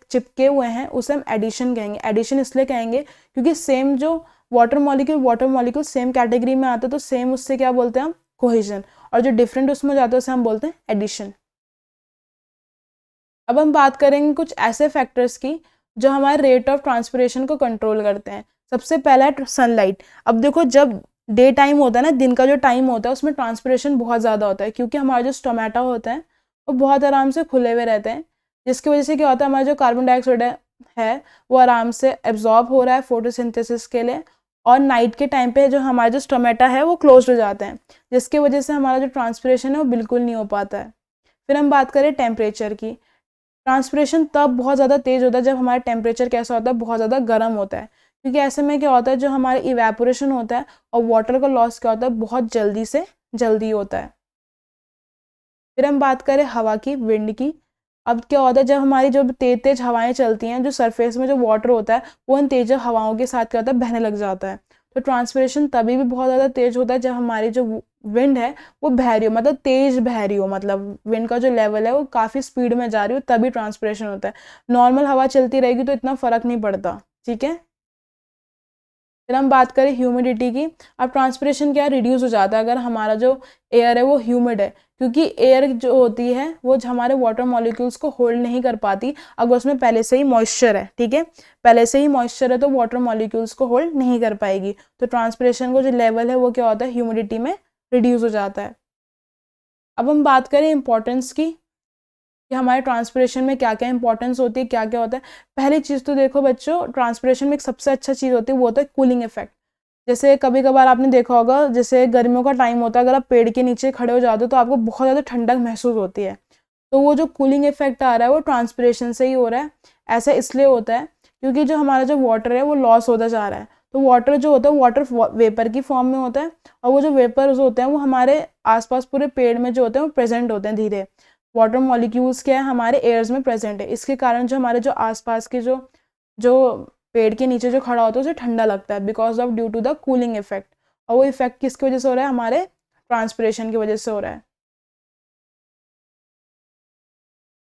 चिपके हुए हैं उसे हम एडिशन कहेंगे। एडिशन इसलिए कहेंगे क्योंकि सेम जो वाटर मॉलिक्यूल सेम कैटेगरी में आता है, तो सेम उससे क्या बोलते हैं हम, कोहेशन, और जो डिफरेंट उसमें जाता है उसे हम बोलते हैं एडिशन। अब हम बात करेंगे कुछ ऐसे फैक्टर्स की जो हमारे रेट ऑफ ट्रांसपिरेशन को कंट्रोल करते हैं। सबसे पहला है सनलाइट। अब देखो, जब डे टाइम होता है ना, दिन का जो टाइम होता है उसमें ट्रांसपिरेशन बहुत ज़्यादा होता है, क्योंकि हमारे जो स्टोमेटा होते हैं वो बहुत आराम से खुले हुए रहते हैं, जिसकी वजह से क्या होता है, हमारा जो कार्बन डाइऑक्साइड है वो आराम से एब्जॉर्ब हो रहा है फोटोसिंथेसिस के लिए, और नाइट के टाइम पे जो हमारे जो स्टोमेटा है वो क्लोज हो जाते हैं, जिसकी वजह से हमारा जो ट्रांसपिरेशन है वो बिल्कुल नहीं हो पाता है। फिर हम बात करें टेम्परेचर की। ट्रांसपिरेशन तब बहुत ज़्यादा तेज़ होता है जब हमारा टेम्परेचर कैसा होता है, बहुत ज़्यादा गर्म होता है, क्योंकि ऐसे में क्या होता है, जो हमारे इवेपोरेशन होता है और वाटर का लॉस क्या होता है, बहुत जल्दी से जल्दी होता है। फिर हम बात करें हवा की, विंड की। अब क्या होता है, जब हमारी जो तेज तेज हवाएं चलती हैं, जो सरफेस में जो वाटर होता है वो इन तेज हवाओं के साथ क्या होता है, बहने लग जाता है। तो ट्रांसपिरेशन तभी भी बहुत ज़्यादा तेज होता है जब हमारी जो विंड है वो बह रही हो, मतलब तेज बह रही हो, मतलब विंड का जो लेवल है वो काफ़ी स्पीड में जा रही हो, तभी ट्रांसपिरेशन होता है। नॉर्मल हवा चलती रहेगी तो इतना फ़र्क नहीं पड़ता, ठीक है। फिर हम बात करें ह्यूमिडिटी की। अब ट्रांसपिरेशन क्या रिड्यूस हो जाता है अगर हमारा जो एयर है वो ह्यूमिड है, क्योंकि एयर जो होती है वो हमारे वाटर मॉलिक्यूल्स को होल्ड नहीं कर पाती अगर उसमें पहले से ही मॉइस्चर है, ठीक है, पहले से ही मॉइस्चर है तो वाटर मॉलिक्यूल्स को होल्ड नहीं कर पाएगी, तो ट्रांसपिरेशन का जो लेवल है वो क्या होता है, ह्यूमिडिटी में रिड्यूस हो जाता है। अब हम बात करें इंपॉर्टेंस की कि हमारे ट्रांसपिरेशन में क्या क्या इंपॉर्टेंस होती है, क्या क्या होता है। पहली चीज़ तो देखो बच्चों, ट्रांसपिरेशन में एक सबसे अच्छा चीज़ होती है वो होता है कूलिंग इफेक्ट। जैसे कभी कभार आपने देखा होगा, जैसे गर्मियों का टाइम होता है, अगर आप पेड़ के नीचे खड़े हो जाते हो तो आपको बहुत ज़्यादा ठंडक महसूस होती है, तो वो जो कूलिंग इफेक्ट आ रहा है वो ट्रांसपिरेशन से ही हो रहा है। ऐसा इसलिए होता है क्योंकि जो हमारा जो वाटर है वो लॉस होता जा रहा है, तो वाटर जो होता है वाटर वेपर की फॉर्म में होता है, और वो जो वेपर्स होते हैं वो हमारे आसपास पूरे पेड़ में जो होते हैं वो प्रेजेंट होते हैं धीरे। वाटर मॉलिक्यूल्स क्या है, हमारे एयर्स में प्रेजेंट है, इसके कारण जो हमारे जो आसपास के जो जो पेड़ के नीचे जो खड़ा होता है उसे ठंडा लगता है, because of due to the cooling effect. और वो इफेक्ट किसकी वजह से हो रहा है, हमारे ट्रांसपिरेशन की वजह से हो रहा है।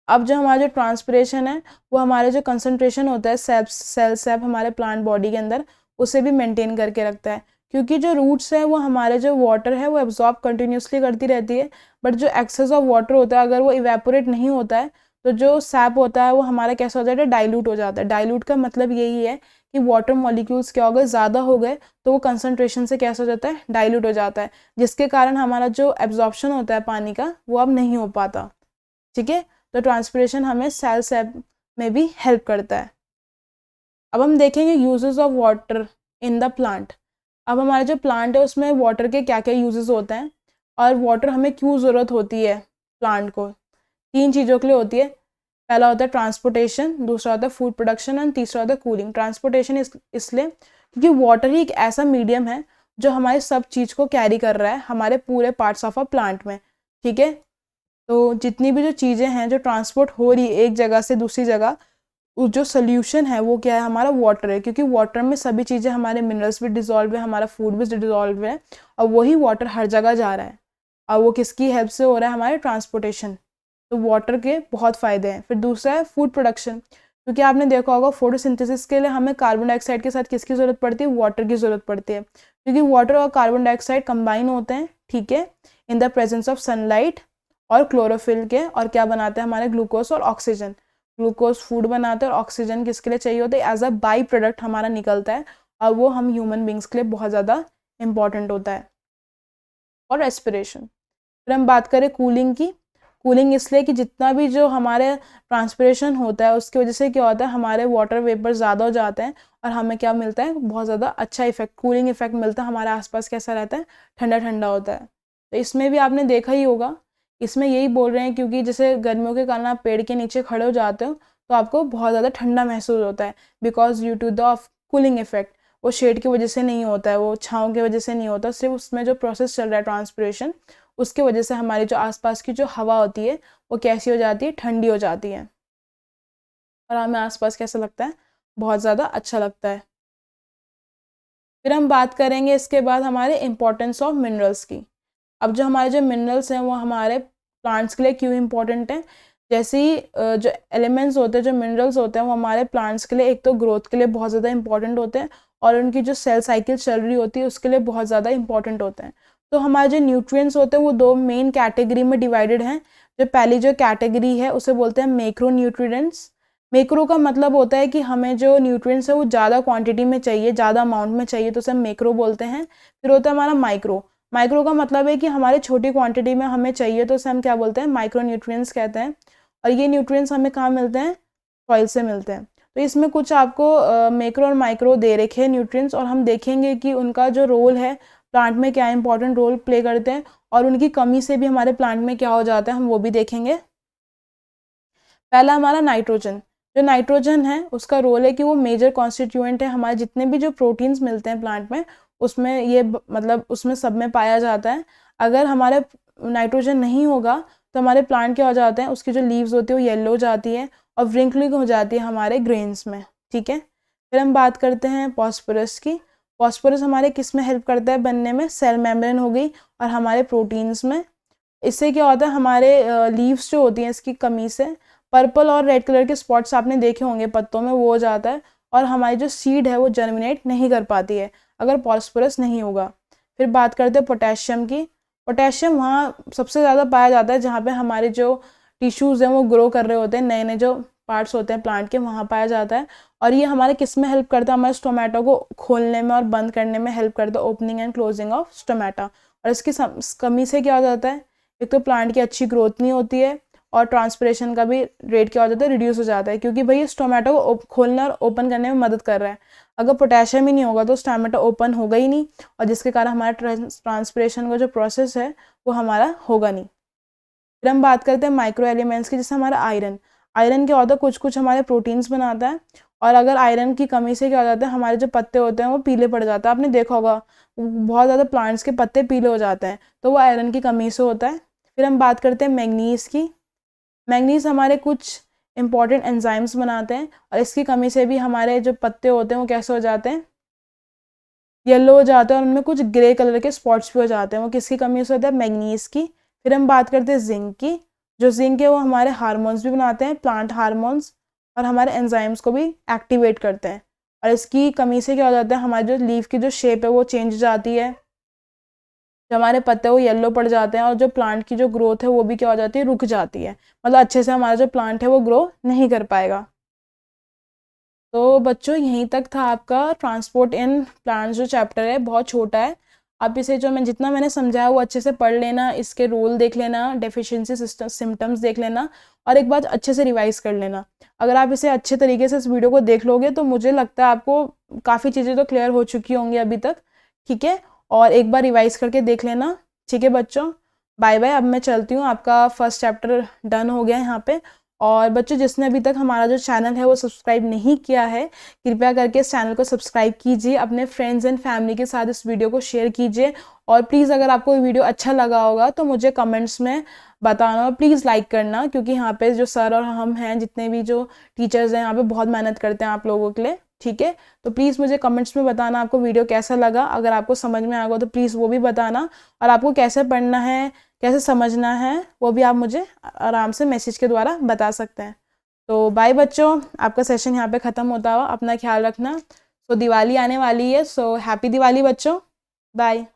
अब जो हमारा जो ट्रांसपिरेशन है वो हमारे जो कंसंट्रेशन होता है सेल सेप हमारे प्लांट बॉडी के अंदर, उसे भी मेंटेन करके रखता है, क्योंकि जो रूट्स है वो हमारे जो वाटर है वो एब्जॉर्ब कंटिन्यूसली करती रहती है, बट जो एक्सेस ऑफ वाटर होता है अगर वो इवेपोरेट नहीं होता है तो जो सैप होता है वो हमारा कैसा हो जाता है, डाइल्यूट हो जाता है। डाइल्यूट का मतलब यही है कि वाटर मॉलिक्यूल्स क्या हो गए, ज़्यादा हो गए, तो वो कंसंट्रेशन से कैसा हो जाता है, डाइल्यूट हो जाता है, जिसके कारण हमारा जो एब्जॉर्प्शन होता है पानी का वो अब नहीं हो पाता, ठीक है। तो ट्रांसपिरेशन हमें सेल सेप में भी हेल्प करता है। अब हम देखेंगे uses of water in the plant. अब हमारा जो प्लांट है उसमें वाटर के क्या क्या यूजेस होते हैं, और वाटर हमें क्यों ज़रूरत होती है प्लांट को। 3 चीज़ों के लिए होती है। पहला होता है ट्रांसपोर्टेशन, दूसरा होता है फूड प्रोडक्शन, एंड तीसरा होता है कूलिंग। ट्रांसपोर्टेशन इसलिए क्योंकि वाटर ही एक ऐसा मीडियम है जो हमारे सब चीज़ को कैरी कर रहा है हमारे पूरे पार्ट्स ऑफ अ प्लांट में, ठीक है। तो जितनी भी जो चीज़ें हैं जो ट्रांसपोर्ट हो रही है एक जगह से दूसरी जगह, जो सोल्यूशन है वो क्या है, हमारा वाटर है, क्योंकि वाटर में सभी चीज़ें, हमारे मिनरल्स भी डिजॉल्व है, हमारा फूड भी डिजॉल्व है, और वही वाटर हर जगह जा रहा है, और वो किसकी हेल्प से हो रहा है, हमारे ट्रांसपोर्टेशन। तो वाटर के बहुत फ़ायदे हैं। फिर दूसरा है फूड प्रोडक्शन, क्योंकि आपने देखा होगा फोटोसिंथेसिस के लिए हमें कार्बन डाइऑक्साइड के साथ किसकी ज़रूरत पड़ती है, वाटर की ज़रूरत पड़ती है, क्योंकि वाटर और कार्बन डाइऑक्साइड कंबाइन होते हैं, ठीक है, in the presence of sunlight और क्लोरोफिल के, और क्या बनाते हैं हमारे ग्लूकोज और ऑक्सीजन। ग्लूकोज फूड बनाते हैं और ऑक्सीजन किसके लिए चाहिए होता है, एज अ बाई प्रोडक्ट हमारा निकलता है, और वो हम ह्यूमन बींग्स के लिए बहुत ज़्यादा इंपॉर्टेंट होता है। और रेस्पिरेशन, फिर हम बात करें कूलिंग की। कूलिंग इसलिए कि जितना भी जो हमारे ट्रांसपिरेशन होता है उसकी वजह से क्या होता है, हमारे वाटर वेपर ज़्यादा हो जाते हैं और हमें क्या मिलता है, बहुत ज़्यादा अच्छा इफेक्ट, कूलिंग इफेक्ट मिलता है, हमारे आसपास कैसा रहता है, ठंडा ठंडा होता है। तो इसमें भी आपने देखा ही होगा, इसमें यही बोल रहे हैं क्योंकि जैसे गर्मियों के कारण आप पेड़ के नीचे खड़े हो जाते हो तो आपको बहुत ज़्यादा ठंडा महसूस होता है, because due to the cooling effect. वो शेड की वजह से नहीं होता है, वो छाँव की वजह से नहीं होता, सिर्फ उसमें जो प्रोसेस चल रहा है ट्रांसपिरेशन, उसके वजह से हमारी जो आसपास की जो हवा होती है वो कैसी हो जाती है, ठंडी हो जाती है, और हमें आसपास कैसा लगता है, बहुत ज़्यादा अच्छा लगता है। फिर हम बात करेंगे इसके बाद हमारे इम्पोर्टेंस ऑफ मिनरल्स की। अब जो हमारे जो मिनरल्स हैं वो हमारे प्लांट्स के लिए क्यों इम्पोर्टेंट हैं, जैसे ही जो एलिमेंट्स होते हैं, जो मिनरल्स होते हैं, वो हमारे प्लांट्स के लिए एक तो ग्रोथ के लिए बहुत ज़्यादा इंपॉर्टेंट होते हैं, और उनकी जो सेल साइकिल चल रही होती है उसके लिए बहुत ज़्यादा इंपॉर्टेंट होते हैं। तो हमारे जो न्यूट्रिएंट्स होते हैं वो दो मेन कैटेगरी में डिवाइडेड हैं। जो पहली जो कैटेगरी है उसे बोलते हैं मैक्रो न्यूट्रिएंट्स। मैक्रो का मतलब होता है कि हमें जो न्यूट्रिएंट्स है वो ज़्यादा क्वांटिटी में चाहिए, ज़्यादा अमाउंट में चाहिए, तो उसे हम मैक्रो बोलते हैं। फिर होता है हमारा माइक्रो। माइक्रो का मतलब है कि हमारे छोटी क्वांटिटी में हमें चाहिए, तो उसे हम क्या बोलते हैं, माइक्रो न्यूट्रिएंट्स कहते हैं। और ये न्यूट्रिएंट्स हमें कहाँ मिलते हैं, सॉइल से मिलते हैं। तो इसमें कुछ आपको मैक्रो और माइक्रो दे रखे हैं न्यूट्रिएंट्स, और हम देखेंगे कि उनका जो रोल है प्लांट में क्या इंपॉर्टेंट रोल प्ले करते हैं, और उनकी कमी से भी हमारे प्लांट में क्या हो जाता है, हम वो भी देखेंगे। पहला हमारा नाइट्रोजन। जो नाइट्रोजन है उसका रोल है कि वो मेजर कॉन्स्टिट्यूएंट है, हमारे जितने भी जो प्रोटीन्स मिलते हैं प्लांट में उसमें ये मतलब उसमें सब में पाया जाता है। अगर हमारे नाइट्रोजन नहीं होगा तो हमारे प्लांट क्या हो जाते हैं, उसकी जो लीव्स होती है वो येलो हो जाती है और व्रिंकलिंग हो जाती है हमारे ग्रेन्स में, ठीक है। फिर हम बात करते हैं फॉस्फोरस की। फॉस्फोरस हमारे किस में हेल्प करता है बनने में, सेल मेम्ब्रेन हो गई और हमारे प्रोटीन्स में। इससे क्या होता है, हमारे लीव्स जो होती हैं इसकी कमी से पर्पल और रेड कलर के स्पॉट्स आपने देखे होंगे पत्तों में, वो हो जाता है, और हमारी जो सीड है वो जर्मिनेट नहीं कर पाती है अगर फॉस्फोरस नहीं होगा। फिर बात करते हैं पोटेशियम की। पोटेशियम वहाँ सबसे ज़्यादा पाया जाता है जहाँ पे हमारे जो टिश्यूज़ हैं वो ग्रो कर रहे होते हैं, नए नए जो पार्ट्स होते हैं प्लांट के, वहाँ पाया जाता है। और ये हमारे किस में हेल्प करता है, हमारे स्टोमेटो को खोलने में और बंद करने में हेल्प करता है, opening and closing of stomata. और इसकी कमी से क्या हो जाता है, एक तो प्लांट की अच्छी ग्रोथ नहीं होती है, और ट्रांसपिरेशन का भी रेट क्या हो जाता है, रिड्यूस हो जाता है, क्योंकि भाई इस टोमेटो को खोलना और ओपन करने में मदद कर रहा है। अगर पोटेशियम ही नहीं होगा तो टोमेटो ओपन होगा ही नहीं, और जिसके कारण हमारा ट्रांसपिरेशन का जो प्रोसेस है वो हमारा होगा नहीं। फिर हम बात करते हैं माइक्रो एलिमेंट्स की, जैसे हमारा आयरन। आयरन क्या होता है, कुछ कुछ हमारे प्रोटीन्स बनाता है, और अगर आयरन की कमी से क्या हो जाता है, हमारे जो पत्ते होते हैं वो पीले पड़ जाते हैं। आपने देखा होगा बहुत ज़्यादा प्लांट्स के पत्ते पीले हो जाते हैं, तो वो आयरन की कमी से होता है। फिर हम बात करते हैं मैग्नीज की। मैग्नीज हमारे कुछ इंपॉर्टेंट एंजाइम्स बनाते हैं, और इसकी कमी से भी हमारे जो पत्ते होते हैं वो कैसे हो जाते हैं, येलो हो जाते हैं, और उनमें कुछ ग्रे कलर के स्पॉट्स भी हो जाते हैं। वो किसकी कमी से होता है, मैग्नीज की। फिर हम बात करते हैं जिंक की। जो जिंक है वो हमारे हार्मोन्स भी बनाते हैं, प्लांट हार्मोन्स, और हमारे एंजाइम्स को भी एक्टिवेट करते हैं। और इसकी कमी से क्या हो जाता है, हमारी जो लीफ की जो शेप है वो चेंज हो जाती है, जो हमारे पत्ते वो येलो पड़ जाते हैं, और जो प्लांट की जो ग्रोथ है वो भी क्या हो जाती है, रुक जाती है, मतलब अच्छे से हमारा जो प्लांट है वो ग्रो नहीं कर पाएगा। तो बच्चों यहीं तक था आपका ट्रांसपोर्ट इन प्लांट्स जो चैप्टर है, बहुत छोटा है। आप इसे जो मैं जितना मैंने समझाया वो अच्छे से पढ़ लेना, इसके रोल देख लेना, डेफिशिएंसी सिम्टम्स देख लेना, और एक बार अच्छे से रिवाइज कर लेना। अगर आप इसे अच्छे तरीके से इस वीडियो को देख लोगे तो मुझे लगता है आपको काफ़ी चीज़ें तो क्लियर हो चुकी होंगी अभी तक, ठीक है। और एक बार रिवाइज करके देख लेना, ठीक है बच्चों। बाय बाय, अब मैं चलती हूँ, आपका फर्स्ट चैप्टर डन हो गया है यहाँ पे। और बच्चों जिसने अभी तक हमारा जो चैनल है वो सब्सक्राइब नहीं किया है, कृपया करके इस चैनल को सब्सक्राइब कीजिए, अपने फ्रेंड्स एंड फैमिली के साथ इस वीडियो को शेयर कीजिए, और प्लीज़ अगर आपको ये वीडियो अच्छा लगा होगा तो मुझे कमेंट्स में बताना, और प्लीज़ लाइक करना, क्योंकि यहाँ पे जो सर और हम हैं, जितने भी जो टीचर्स हैं यहाँ पे बहुत मेहनत करते हैं आप लोगों के लिए, ठीक है। तो प्लीज़ मुझे कमेंट्स में बताना आपको वीडियो कैसा लगा। अगर आपको समझ में आएगा तो प्लीज़ वो भी बताना, और आपको कैसे पढ़ना है, कैसे समझना है, वो भी आप मुझे आराम से मैसेज के द्वारा बता सकते हैं। तो बाय बच्चों, आपका सेशन यहाँ पे ख़त्म होता हुआ, अपना ख्याल रखना। सो दिवाली आने वाली है, सो हैप्पी दिवाली बच्चों, बाय।